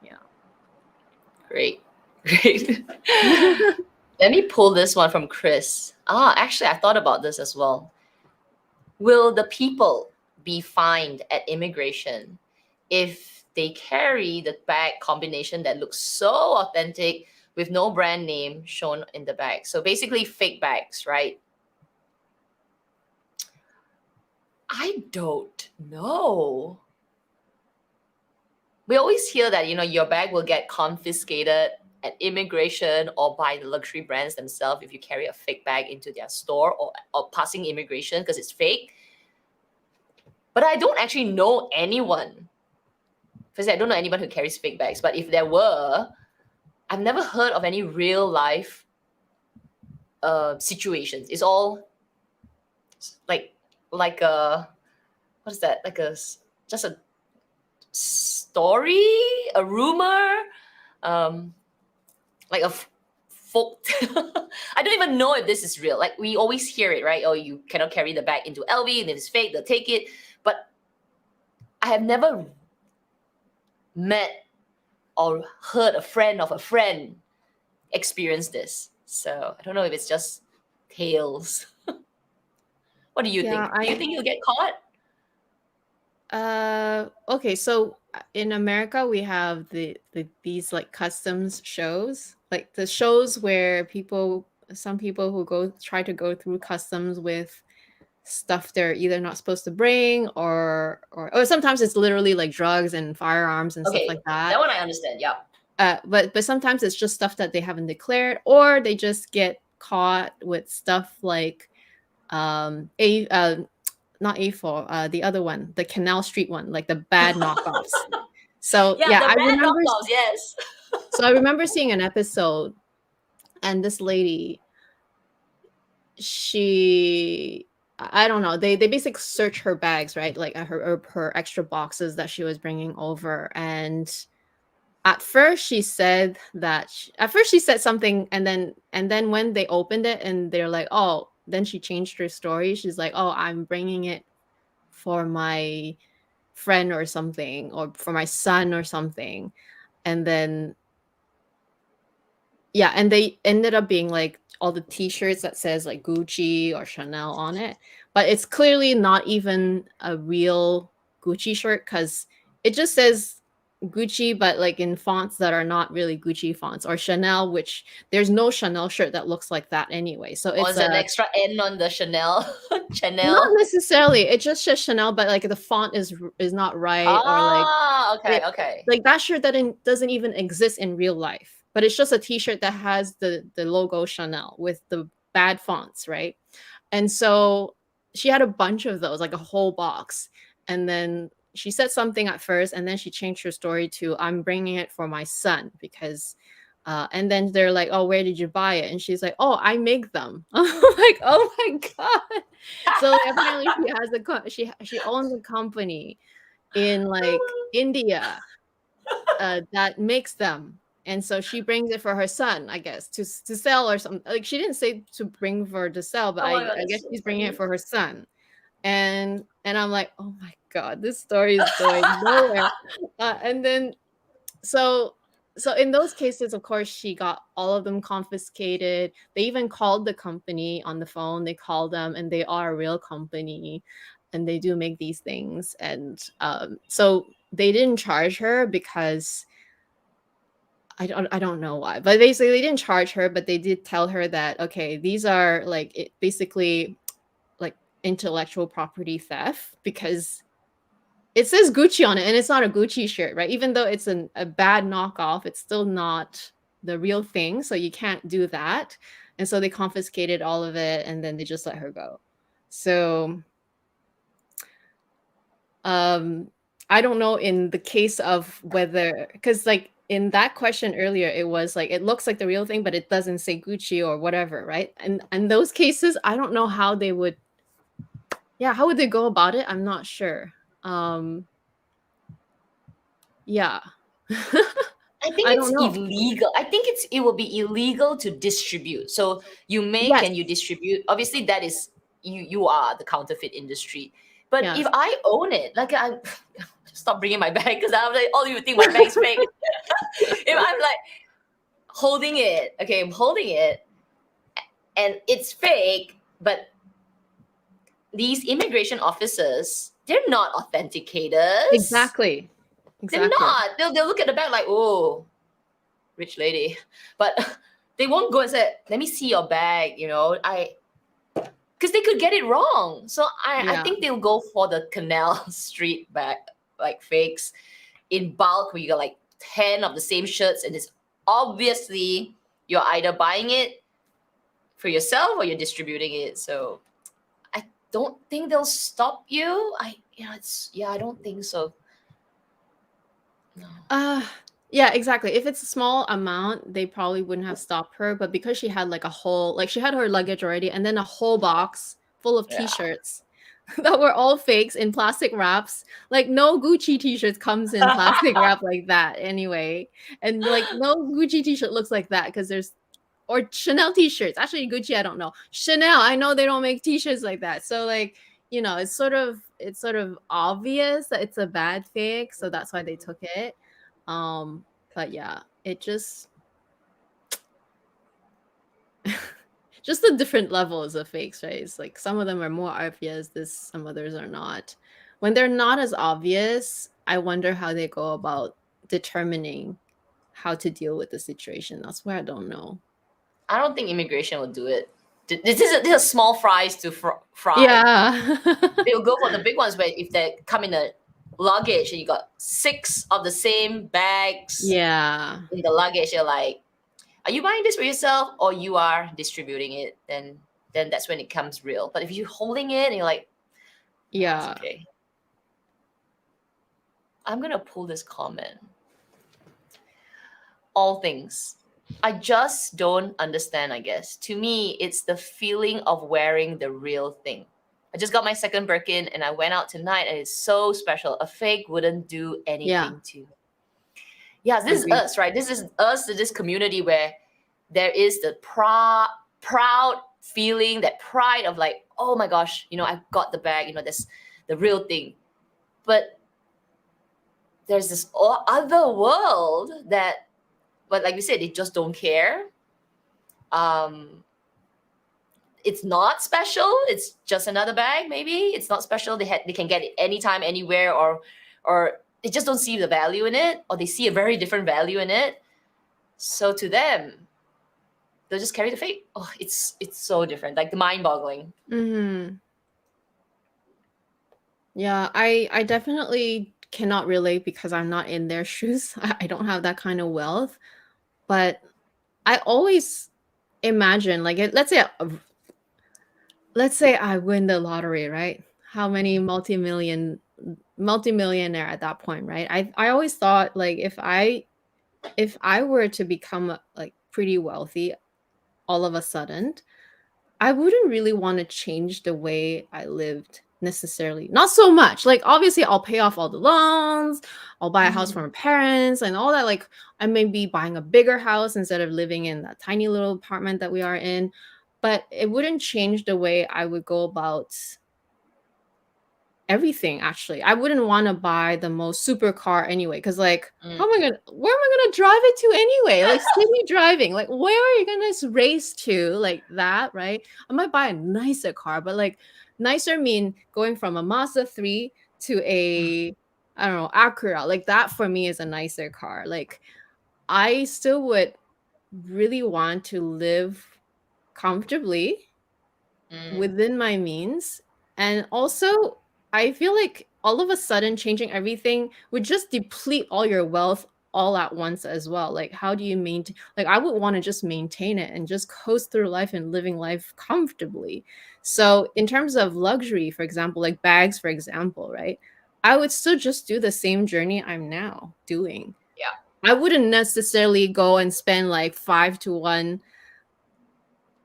Yeah. Great. Great. Let me pull this one from Chris. Actually, I thought about this as well. Will the people be fined at immigration if they carry the bag combination that looks so authentic with no brand name shown in the bag? So basically, fake bags, right? I don't know. We always hear that your bag will get confiscated at immigration or by the luxury brands themselves if you carry a fake bag into their store or passing immigration because it's fake. But I don't actually know anyone. Firstly, I don't know anyone who carries fake bags. But if there were, I've never heard of any real life situations. It's all like a, what is that? Just a story, a rumor, like a folk. I don't even know if this is real. Like we always hear it, right? Oh, you cannot carry the bag into LV, and if it's fake, they'll take it. But I have never met or heard a friend of a friend experience this. So I don't know if it's just tales. What do you think? Do you think you'll get caught? Okay, so in America we have these like customs shows, like the shows where some people who try to go through customs with stuff they're either not supposed to bring, or sometimes it's literally like drugs and firearms and stuff like that. That one I understand. Yeah. But sometimes it's just stuff that they haven't declared, or they just get caught with stuff like not A4, the other one, the Canal Street one, like the bad knockoffs. So yeah, the bad knockoffs, yes. So I remember seeing an episode, and this lady, I don't know, they basically search her bags, right? Like her extra boxes that she was bringing over. And at first she said something, and then when they opened it and they're like, oh, then she changed her story. She's like, oh, I'm bringing it for my friend or something, or for my son or something. And then yeah, and they ended up being like all the t-shirts that says like Gucci or Chanel on it, but it's clearly not even a real Gucci shirt, because it just says Gucci, but like in fonts that are not really Gucci fonts, or Chanel, which there's no Chanel shirt that looks like that anyway. So it's an extra N on the Chanel. Not necessarily. It just says Chanel, but like the font is not right, or like okay. Like that shirt that doesn't even exist in real life, but it's just a T-shirt that has the logo Chanel with the bad fonts, right? And so she had a bunch of those, like a whole box, and then she said something at first, and then she changed her story to, I'm bringing it for my son, because and then they're like, oh, where did you buy it? And she's like, oh, I make them. I'm like, oh my god. So like, apparently she owns a company in like India that makes them, and so she brings it for her son, I guess, to sell or something. Like she didn't say to bring for to sell, but I guess she's bringing it for her son. And I'm like, oh my god, this story is going nowhere. And then so in those cases, of course, she got all of them confiscated. They even called the company on the phone. They called them, and they are a real company, and they do make these things. And so they didn't charge her, because I don't know why, but basically they didn't charge her, but they did tell her that, okay, these are like basically like intellectual property theft, because it says Gucci on it, and it's not a Gucci shirt, right? Even though it's a bad knockoff, it's still not the real thing, so you can't do that. And so they confiscated all of it, and then they just let her go. So I don't know in the case of whether, because like in that question earlier, it was like, it looks like the real thing, but it doesn't say Gucci or whatever, right? And in those cases, I don't know how they would, how would they go about it? I'm not sure. Yeah. I think it's illegal. I think it will be illegal to distribute. So you make and you distribute. Obviously, that is you are the counterfeit industry. But if I own it, like I stop bringing my bag, because I'm like, oh, you think my bag's fake? If I'm like holding it, okay, I'm holding it, and it's fake, but these immigration officers, they're not authenticators. Exactly. They're not. They'll look at the bag like, oh, rich lady. But they won't go and say, let me see your bag, because they could get it wrong. So I think they'll go for the Canal Street bag, like fakes in bulk, where you got like 10 of the same shirts, and it's obviously you're either buying it for yourself or you're distributing it. So I don't think they'll stop you. I don't think so. No. Yeah, exactly. If it's a small amount, they probably wouldn't have stopped her. But because she had like a whole, like she had her luggage already, and then a whole box full of Yeah. t-shirts that were all fakes in plastic wraps. Like no Gucci t-shirts comes in plastic wrap like that anyway. And like no Gucci t-shirt looks like that because there's or Chanel t-shirts. Actually, Gucci, I don't know. Chanel, I know they don't make t-shirts like that. So like, it's sort of obvious that it's a bad fake, so that's why they took it. But yeah, it just just the different levels of fakes, right? It's like some of them are more obvious, some others are not. When they're not as obvious, I wonder how they go about determining how to deal with the situation. That's where I don't know. I don't think immigration will do it. This is small fries to fry. Yeah. They'll go for the big ones where if they come in a luggage and you got 6 of the same bags Yeah. in the luggage, you're like, are you buying this for yourself or you are distributing it? Then that's when it comes real. But if you're holding it and you're like, "No, it's Yeah. okay." I'm gonna pull this comment. All things. I just don't understand, I guess. To me, it's the feeling of wearing the real thing. I just got my second Birkin and I went out tonight and it's so special. A fake wouldn't do anything to me. Yeah, this is Agreed. us, right? This is us, this community where there is the proud feeling, that pride of like, oh my gosh, I got the bag, that's the real thing. But there's this other world that, but like we said, they just don't care. It's not special. It's just another bag. Maybe it's not special. They can get it anytime, anywhere, or they just don't see the value in it, or they see a very different value in it. So to them, they'll just carry the fake. Oh, it's so different, like the mind-boggling. Mm-hmm. Yeah, I definitely cannot relate because I'm not in their shoes. I don't have that kind of wealth. But I always imagine, like, let's say I win the lottery, right? How many multimillionaire at that point, right? I always thought like if I were to become like pretty wealthy all of a sudden, I wouldn't really want to change the way I lived necessarily. Not so much. Like obviously I'll pay off all the loans, I'll buy a house for my parents and all that. Like I may be buying a bigger house instead of living in that tiny little apartment that we are in. But it wouldn't change the way I would go about everything. Actually, I wouldn't want to buy the most super car anyway, because like where am I gonna drive it to anyway? Like city driving, like where are you gonna race to like that, right? I might buy a nicer car, but like nicer mean going from a Mazda 3 to a, I don't know, Acura. Like that for me is a nicer car. Like I still would really want to live comfortably within my means. And also, I feel like all of a sudden changing everything would just deplete all your wealth all at once as well. Like, how do you maintain? Like, I would want to just maintain it and just coast through life and living life comfortably. So, in terms of luxury, for example, like bags, for example, right? I would still just do the same journey I'm now doing. Yeah. I wouldn't necessarily go and spend like 5 to 1,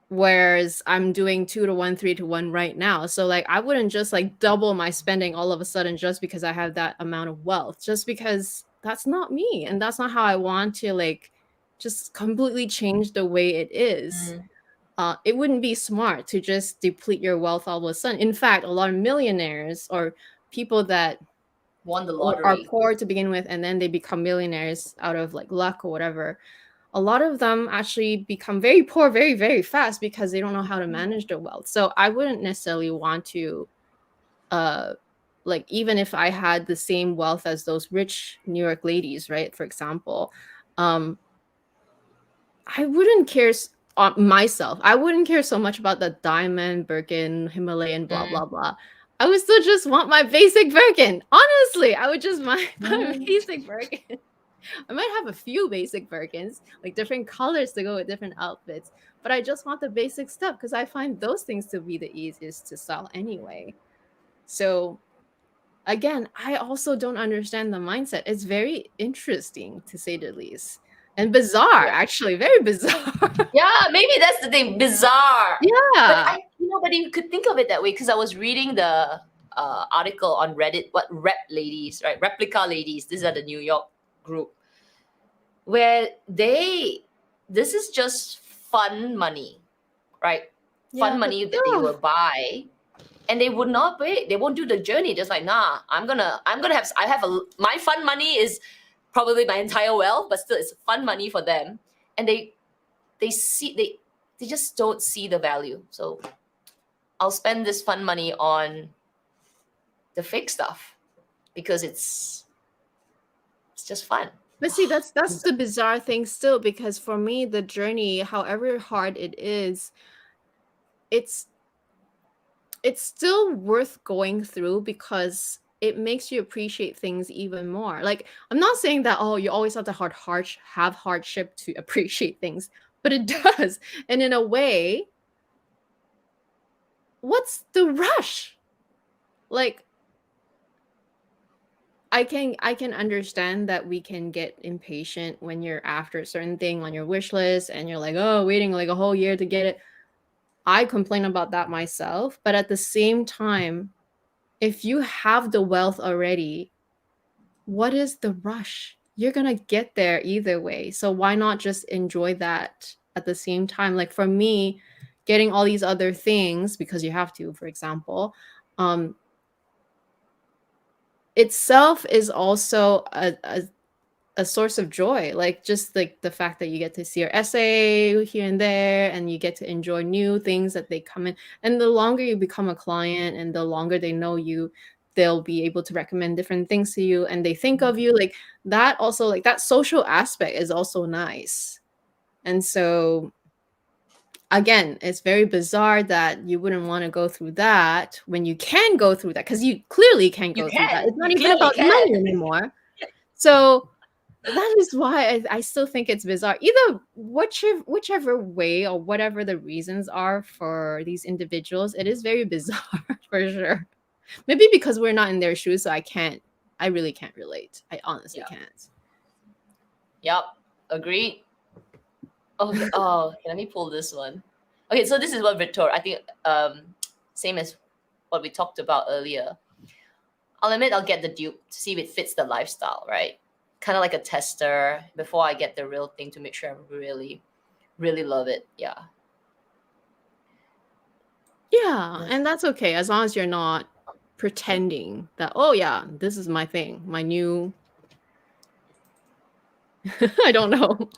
whereas I'm doing 2 to 1, 3 to 1 right now. So like I wouldn't just like double my spending all of a sudden just because I have that amount of wealth, just because that's not me and that's not how I want to like just completely change the way it is. It wouldn't be smart to just deplete your wealth all of a sudden. In fact, a lot of millionaires or people that Won the are lottery. poor to begin with and then they become millionaires out of like luck or whatever, a lot of them actually become very poor very, very fast because they don't know how to manage their wealth. So I wouldn't necessarily want to, like, even if I had the same wealth as those rich New York ladies, right? For example, I wouldn't care myself. I wouldn't care so much about the diamond, Birkin, Himalayan, blah, blah, blah. I would still just want my basic Birkin. Honestly, I would just buy my basic Birkin. I might have a few basic Birkins, like different colors to go with different outfits, but I just want the basic stuff because I find those things to be the easiest to sell anyway. So again, I also don't understand the mindset. It's very interesting to say the least. And bizarre, Yeah. actually, very bizarre. Yeah, maybe that's the thing. Bizarre. But Yeah. but you could think of it that way because I was reading the article on Reddit, what rep ladies, right? Replica ladies. These are the New York group where this is just fun money, right? Yeah, Fun but money that they still. will buy, and they would not pay. They won't do the journey. Just like, nah, I'm gonna have. I have my fun money is probably my entire wealth, but still, it's fun money for them, and they just don't see the value. So I'll spend this fun money on the fake stuff because it's just fun. But see, that's the bizarre thing still, because for me, the journey, however hard it is, it's still worth going through because it makes you appreciate things even more. Like, I'm not saying that, oh, you always have to have hardship to appreciate things, but it does. And in a way, what's the rush? Like, I can understand that we can get impatient when you're after a certain thing on your wish list and you're like, oh, waiting like a whole year to get it. I complain about that myself, but at the same time, if you have the wealth already, what is the rush? You're gonna get there either way. So why not just enjoy that at the same time? Like for me, getting all these other things because you have to, for example, um, itself is also a source of joy. Like just like the fact that you get to see your essay here and there and you get to enjoy new things that they come in. And the longer you become a client and the longer they know you, they'll be able to recommend different things to you and they think of you. Like that also, like that social aspect is also nice. And so again, it's very bizarre that you wouldn't want to go through that when you can go through that, because you clearly can You go through that. can. It's not You even clearly about can. money anymore. So that is why I still think it's bizarre. Either whichever way or whatever the reasons are for these individuals, it is very bizarre for sure. Maybe because we're not in their shoes, so I really can't relate. I honestly Yeah. can't. Yep. Agreed. Okay. Oh, okay, let me pull this one. Okay, so this is what Victor. I think same as what we talked about earlier. I'll admit I'll get the dupe to see if it fits the lifestyle, right? Kind of like a tester before I get the real thing to make sure I really, really love it. Yeah. Yeah, and that's okay as long as you're not pretending that, oh yeah, this is my thing, my new I don't know.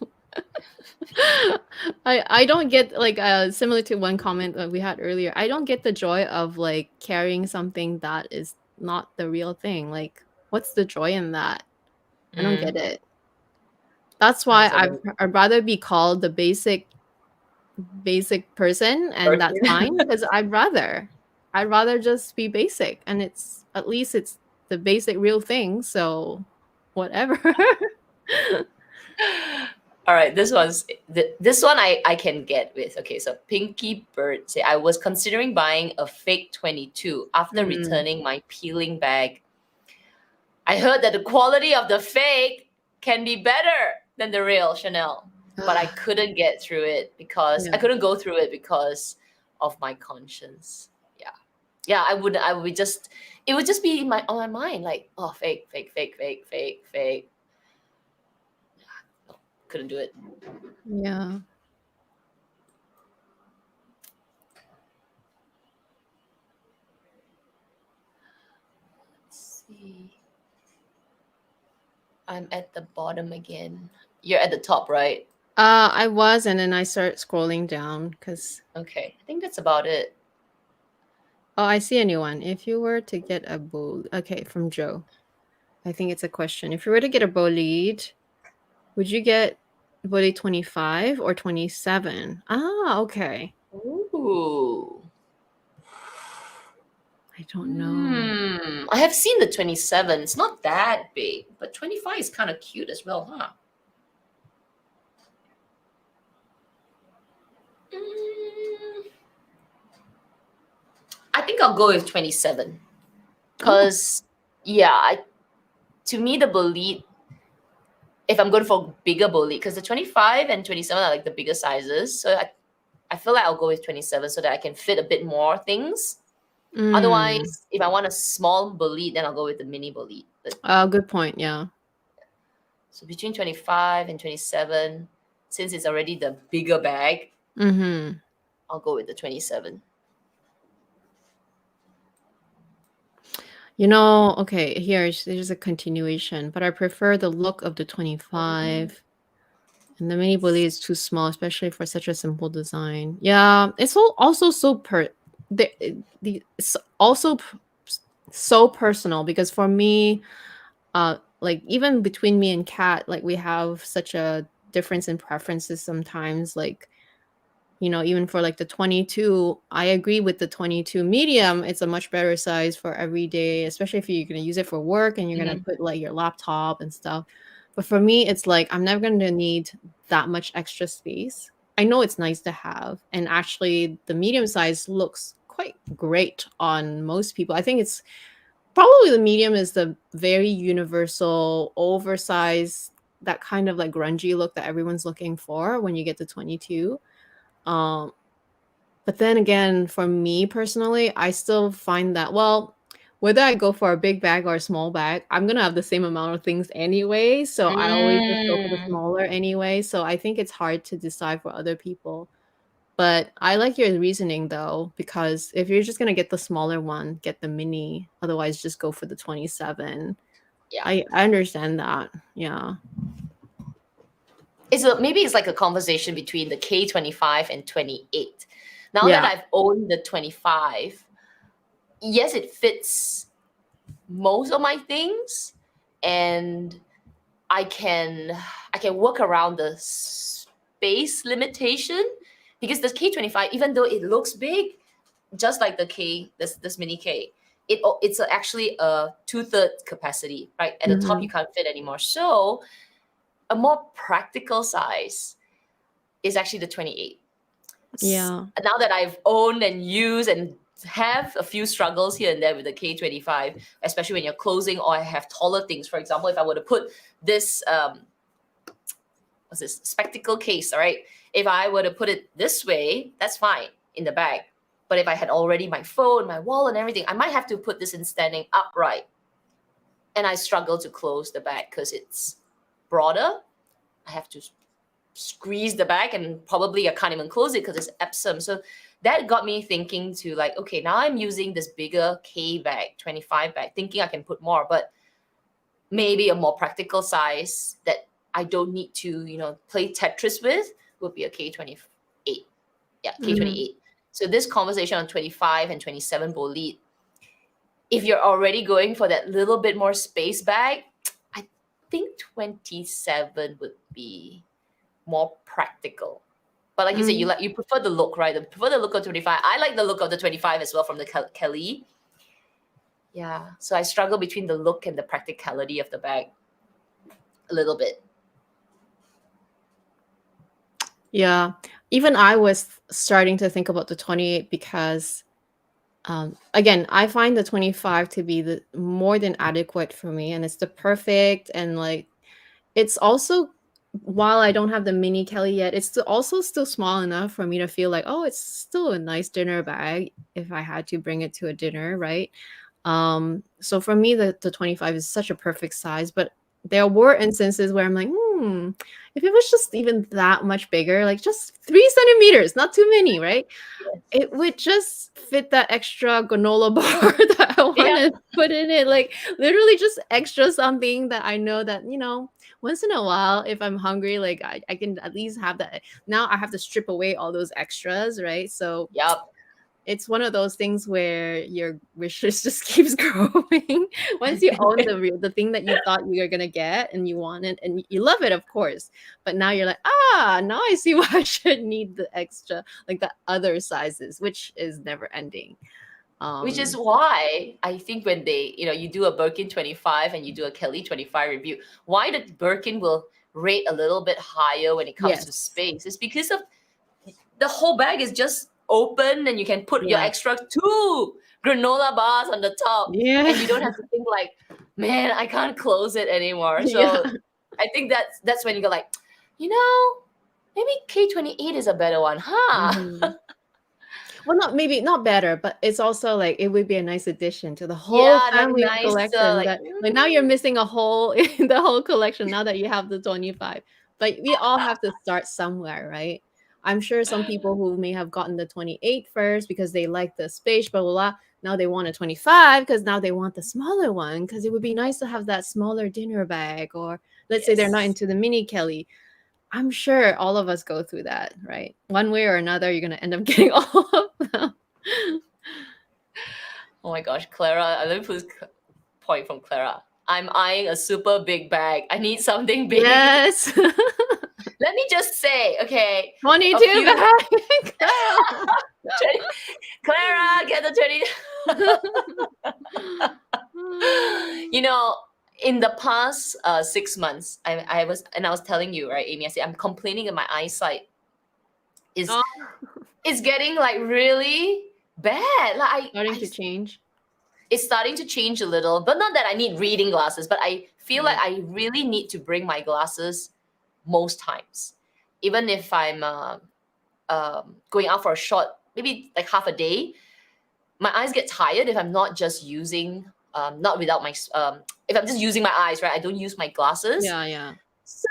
I don't get like similar to one comment that we had earlier. I don't get the joy of like carrying something that is not the real thing. Like, what's the joy in that? I don't get Mm. it. That's why Nice of them. I'd rather be called the basic person, and that's fine Birkin. because I'd rather just be basic, and it's at least it's the basic real thing. So whatever. All right, this one I can get with. Okay, so Pinky Bird say I was considering buying a fake 22 after Mm. returning my peeling bag. I heard that the quality of the fake can be better than the real Chanel, but I couldn't get through it because Yeah. I couldn't go through it because of my conscience. Yeah, yeah, I would be just it would just be on my mind like, oh, fake, fake, fake, fake, fake, fake. No, couldn't do it. Yeah. Let's see. I'm at the bottom again. You're at the top, right? I was, and then I started scrolling down because Okay, I think that's about it. oh, I see a new one. If you were to get a bull, okay, from Joe. I think it's a question. If you were to get a bullied, would you get bully 25 or 27? Ah, okay. Ooh. I don't know. I have seen the 27. It's not that big, but 25 is kind of cute as well, huh? Mm, I think I'll go with 27 Oh, because Yeah, to me the bolete, if I'm going for bigger bolete, because the 25 and 27 are like the bigger sizes, so I feel like I'll go with 27 so that I can fit a bit more things. Mm. Otherwise, if I want a small bolete, then I'll go with the mini bolete. But Good point. Yeah. so between 25 and 27, since it's already the bigger bag, Mm-hmm. I'll go with the 27. Okay, here's a continuation, but I prefer the look of the 25. And the mini bully is too small, especially for such a simple design. Yeah, it's also so it's also so personal because for me, like even between me and Kat, like we have such a difference in preferences sometimes. Like even for like the 22, I agree with the 22 medium. It's a much better size for every day, especially if you're going to use it for work and you're going to Mhm. put like your laptop and stuff. But for me, it's like I'm never going to need that much extra space. I know it's nice to have. And actually, the medium size looks quite great on most people. I think it's probably the medium is the very universal, oversized, that kind of like grungy look that everyone's looking for when you get to 22. Um, but then again, for me personally, I still find that, well, whether I go for a big bag or a small bag, I'm gonna have the same amount of things anyway. So I always just go for the Mm. smaller anyway. So I think it's hard to decide for other people. But I like your reasoning though, because if you're just gonna get the smaller one, get the mini. Otherwise, just go for the 27. Yeah. I understand that. Yeah. Maybe it's like a conversation between the K25 and 28. Now that Yeah. I've owned the 25, yes, it fits most of my things, and I can work around the space limitation because the K25, even though it looks big, just like the this mini K, it's actually a 2/3 capacity, right? At the top, you Hmm. can't fit anymore. So a more practical size is actually the 28. Yeah. Now that I've owned and used and have a few struggles here and there with the K25, especially when you're closing or I have taller things. For example, if I were to put this, what's this, spectacle case, all right? If I were to put it this way, that's fine in the bag. But if I had already my phone, my wallet and everything, I might have to put this in standing upright. And I struggle to close the bag because it's broader. I have to squeeze the bag and probably I can't even close it because it's Epsom. So that got me thinking to like, okay, now I'm using this bigger K bag, 25 bag, thinking I can put more, but maybe a more practical size that I don't need to, play Tetris with would be a K28. Yeah, Hmm. K28. So this conversation on 25 and 27 bolete, if you're already going for that little bit more space bag, I think 27 would be more practical. But like you said, Hmm. you prefer the look, right? You prefer the look of 25. I like the look of the 25 as well from the Kelly. Yeah. So I struggle between the look and the practicality of the bag a little bit. Yeah. Even I was starting to think about the 28 because again, I find the 25 to be the more than adequate for me and it's the perfect and like it's also while I don't have the mini Kelly yet, it's also still small enough for me to feel like, oh, it's still a nice dinner bag if I had to bring it to a dinner, right? So for me, the 25 is such a perfect size, but there were instances where I'm like, if it was just even that much bigger, like just 3 centimeters, not too many, right? Yes. It would just fit that extra granola bar that I Yeah. wanna put in it, like, literally just extra something that I know that, once in a while, if I'm hungry, like, I can at least have that. Now I have to strip away all those extras, right? So Yep. it's one of those things where your wish list just keeps growing. Once you own the thing that you thought you were gonna get and you want it and you love it, of course. But now you're like, now I see why I should need the extra, like the other sizes, which is never ending. Which is Um, why I think when you do a Birkin 25 and you do a Kelly 25 review, why the Birkin will rate a little bit higher when it comes to yes, space is because of the whole bag is just open and you can put your yeah, extra two granola bars on the top, Yeah. and you don't have to think like, man, I can't close it anymore. So Yeah. I think that's when you go like, you know, maybe K28 is a better one, huh? Mhm. Well, maybe not better, but it's also like it would be a nice addition to the whole Yeah, like family nicer, collection like that like now you're missing a whole in the whole collection now that you have the 25. But we all have to start somewhere, right? I'm sure some people who may have gotten the 28 first because they like the space, blah, blah, blah. Now they want a 25 because now they want the smaller one because it would be nice to have that smaller dinner bag. Or let's say they're not yes. into the mini Kelly. I'm sure all of us go through that, right? One way or another, you're gonna end up getting all of them. Oh my gosh, Clara, let me put this point from Clara. I'm eyeing a super big bag. I need something big. Yes. Let me just say, okay, 22 bag. Clara, get the 20. You know, in the past 6 months, I was telling you, right, Amy, I said I'm complaining that my eyesight is Oh, is getting like really bad. Like starting to change. it's starting to change a little, but not that I need reading glasses, but I feel like Yeah. I really need to bring my glasses most times, even if I'm going out for a short, maybe like half a day. My eyes get tired if I'm not just using, not without my, if I'm just using my eyes, right? I don't use my glasses. Yeah, yeah. So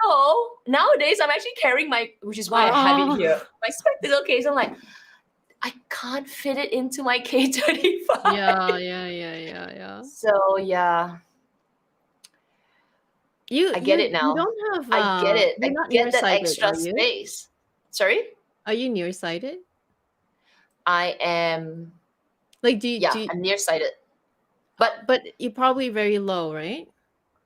nowadays I'm actually carrying which is why I have it here, Oh. my spectacle case. I'm like, I can't fit it into my K35. Yeah, yeah, yeah, yeah, yeah. So yeah, I get it You now. don't have I get it. you're I not get that nearsighted, extra are you? space. Sorry? Are you nearsighted? I am, Like yeah, I'm nearsighted. But but you're probably very low, right?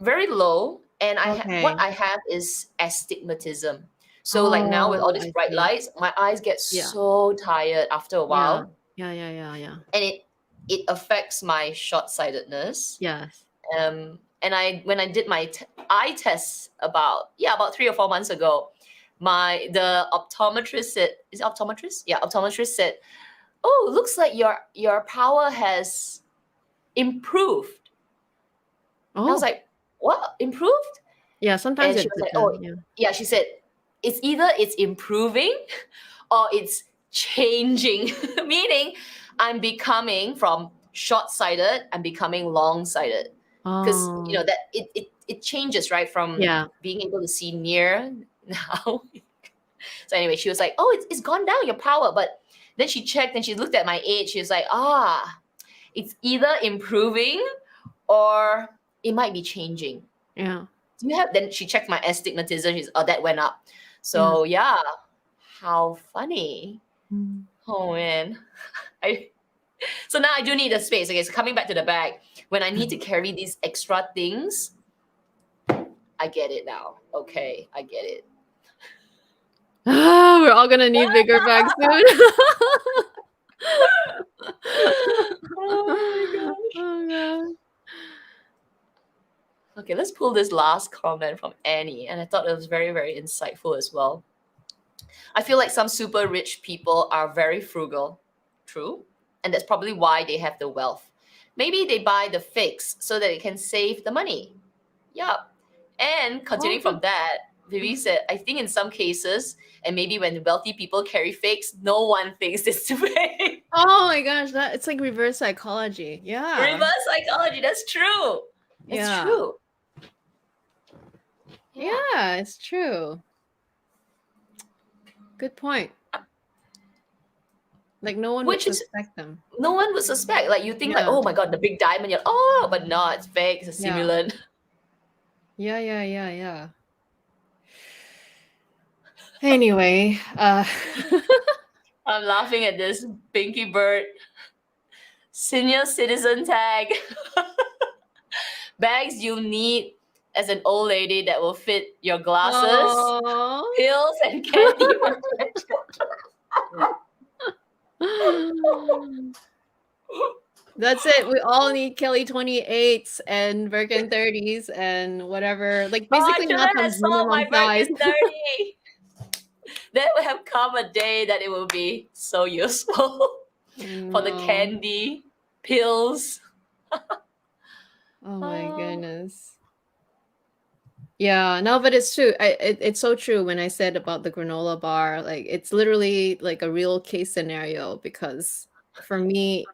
very low, and what Okay. I have is astigmatism. So like now with all Oh, these I bright see. lights, my eyes get Yeah. so tired after a Yeah. while, Yeah, yeah, yeah, yeah. and it affects my short-sightedness. Yes. And when I did my eye test about 3 or 4 months ago, the optometrist said, is it optometrist? Yeah, optometrist said, "Oh, looks like your power has improved." And I was Oh. like, "What? Improved?" Yeah, sometimes And she it was like, "Oh, depends. Yeah. yeah." She said, "It's either it's improving or it's changing," meaning I'm becoming from short-sighted, I'm becoming long-sighted. Because Oh. that it changes, right, from Yeah. being able to see near now. So anyway, she was like, "Oh, it's gone down your power," but then she checked and she looked at my age. She was like, it's either improving or it might be changing. Yeah. Do you have? Then she checked my astigmatism. That went up. Yeah. So yeah, how funny. Mm. Oh man, I so now I do need a space. Okay, so coming back to the bag, when I need to carry these extra things, I get it now. Okay, I get it. We're all gonna need bigger bags soon. Oh my gosh. Oh god. Okay, let's pull this last comment from Annie, and I thought it was very, very insightful as well. I feel like some super rich people are very frugal. True. And that's probably why they have the wealth. Maybe they buy the fakes so that they can save the money. Yup. And continuing from that, Vivi said, I think in some cases, and maybe when wealthy people carry fakes, no one thinks it's fake. Oh my gosh, it's like reverse psychology. Yeah. Reverse psychology, that's true. It's Yeah. true. Yeah, it's true. Good point. Like no one would suspect them. No one would suspect. Like you think like, Yeah. oh my god, the big diamond, but no, it's fake, it's a simulant. Yeah, yeah, yeah, yeah. Anyway, I'm laughing at this Pinky Bird senior citizen tag. Bags you need as an old lady that will fit your glasses, pills, and candy. That's it. We all need Kelly 28s and Birkin 30s and whatever. Like basically not I some saw my minimum size. Birkin 30. There will have come a day that it will be so useful for the candy, pills. Oh my Oh, goodness. Yeah, no, but it's true. It's so true when I said about the granola bar. Like, it's literally like a real case scenario because for me,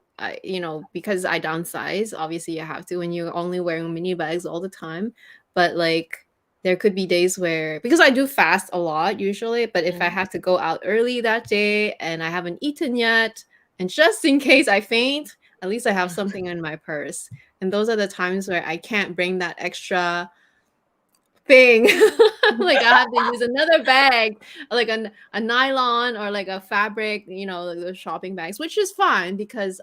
because I downsize, obviously you have to when you're only wearing mini bags all the time. But like, there could be days where, because I do fast a lot usually, but if I mm. have to go out early that day and I haven't eaten yet, and just in case I faint, at least I have something in my purse. And those are the times where I can't bring that extra thing. Like I have to use another bag, like a nylon or like a fabric, like those shopping bags, which is fine because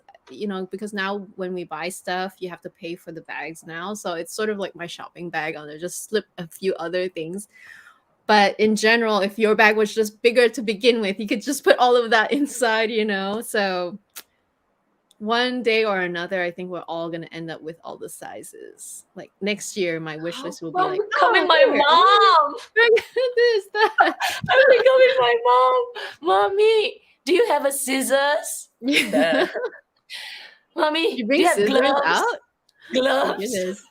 because now when we buy stuff, you have to pay for the bags now. So it's sort of like my shopping bag on there, just slip a few other things. But in general, if your bag was just bigger to begin with, you could just put all of that inside. So one day or another, I think we're all gonna end up with all the sizes. Like next year, my wish list will be I'm like, becoming my here, mom. this, that. I'm becoming my mom. Mommy, do you have a scissors? Yeah. No. Mommy, You do bring you have scissors gloves? out? My Gloves. goodness.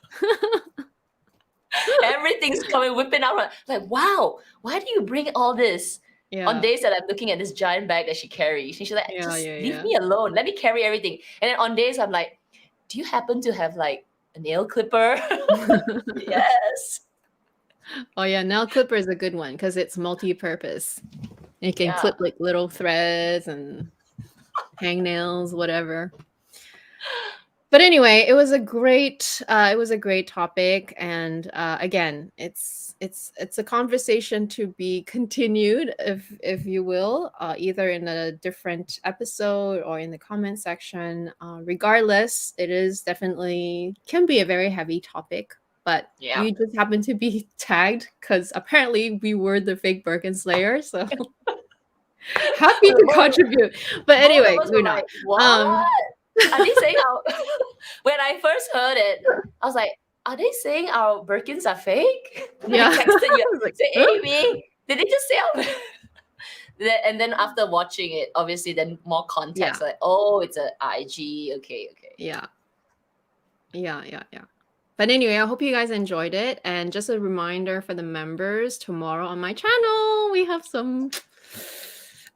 Everything's coming whipping out. Like, wow, why do you bring all this? On Yeah. days that I'm looking at this giant bag that she carries, she's like, Yeah, just yeah, leave yeah. me alone. Let me carry everything. And then on days I'm like, do you happen to have like a nail clipper? Yes. Oh yeah, nail clipper is a good one because it's multi-purpose. It can Yeah. clip like little threads and hang nails, whatever. But anyway, it was a great topic, and again, it's a conversation to be continued, if you will, either in a different episode or in the comment section. Regardless, it is definitely can be a very heavy topic, but Yeah. we just happen to be tagged because apparently we were the fake Birkin Slayer, so happy to both, contribute. But both anyway, of us were we're not. like, what? Um, Are they saying our when I first heard it, I was like, are they saying our Birkins are fake? I yeah. texted you, I was like, say, huh? Amy, did they just say our and then after watching it, obviously then more Yeah. context, like, oh, it's a IG. Okay. Yeah. Yeah. Yeah. Yeah. But anyway, I hope you guys enjoyed it. And just a reminder for the members, tomorrow on my channel, we have some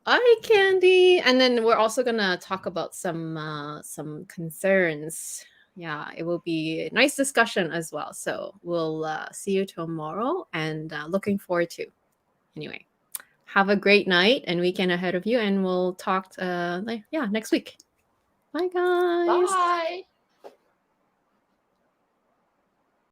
eye candy. And then we're also gonna talk about some concerns. Yeah, it will be a nice discussion as well. So we'll see you tomorrow and looking forward to. Anyway, have a great night and weekend ahead of you, and we'll talk next week. Bye guys. Bye.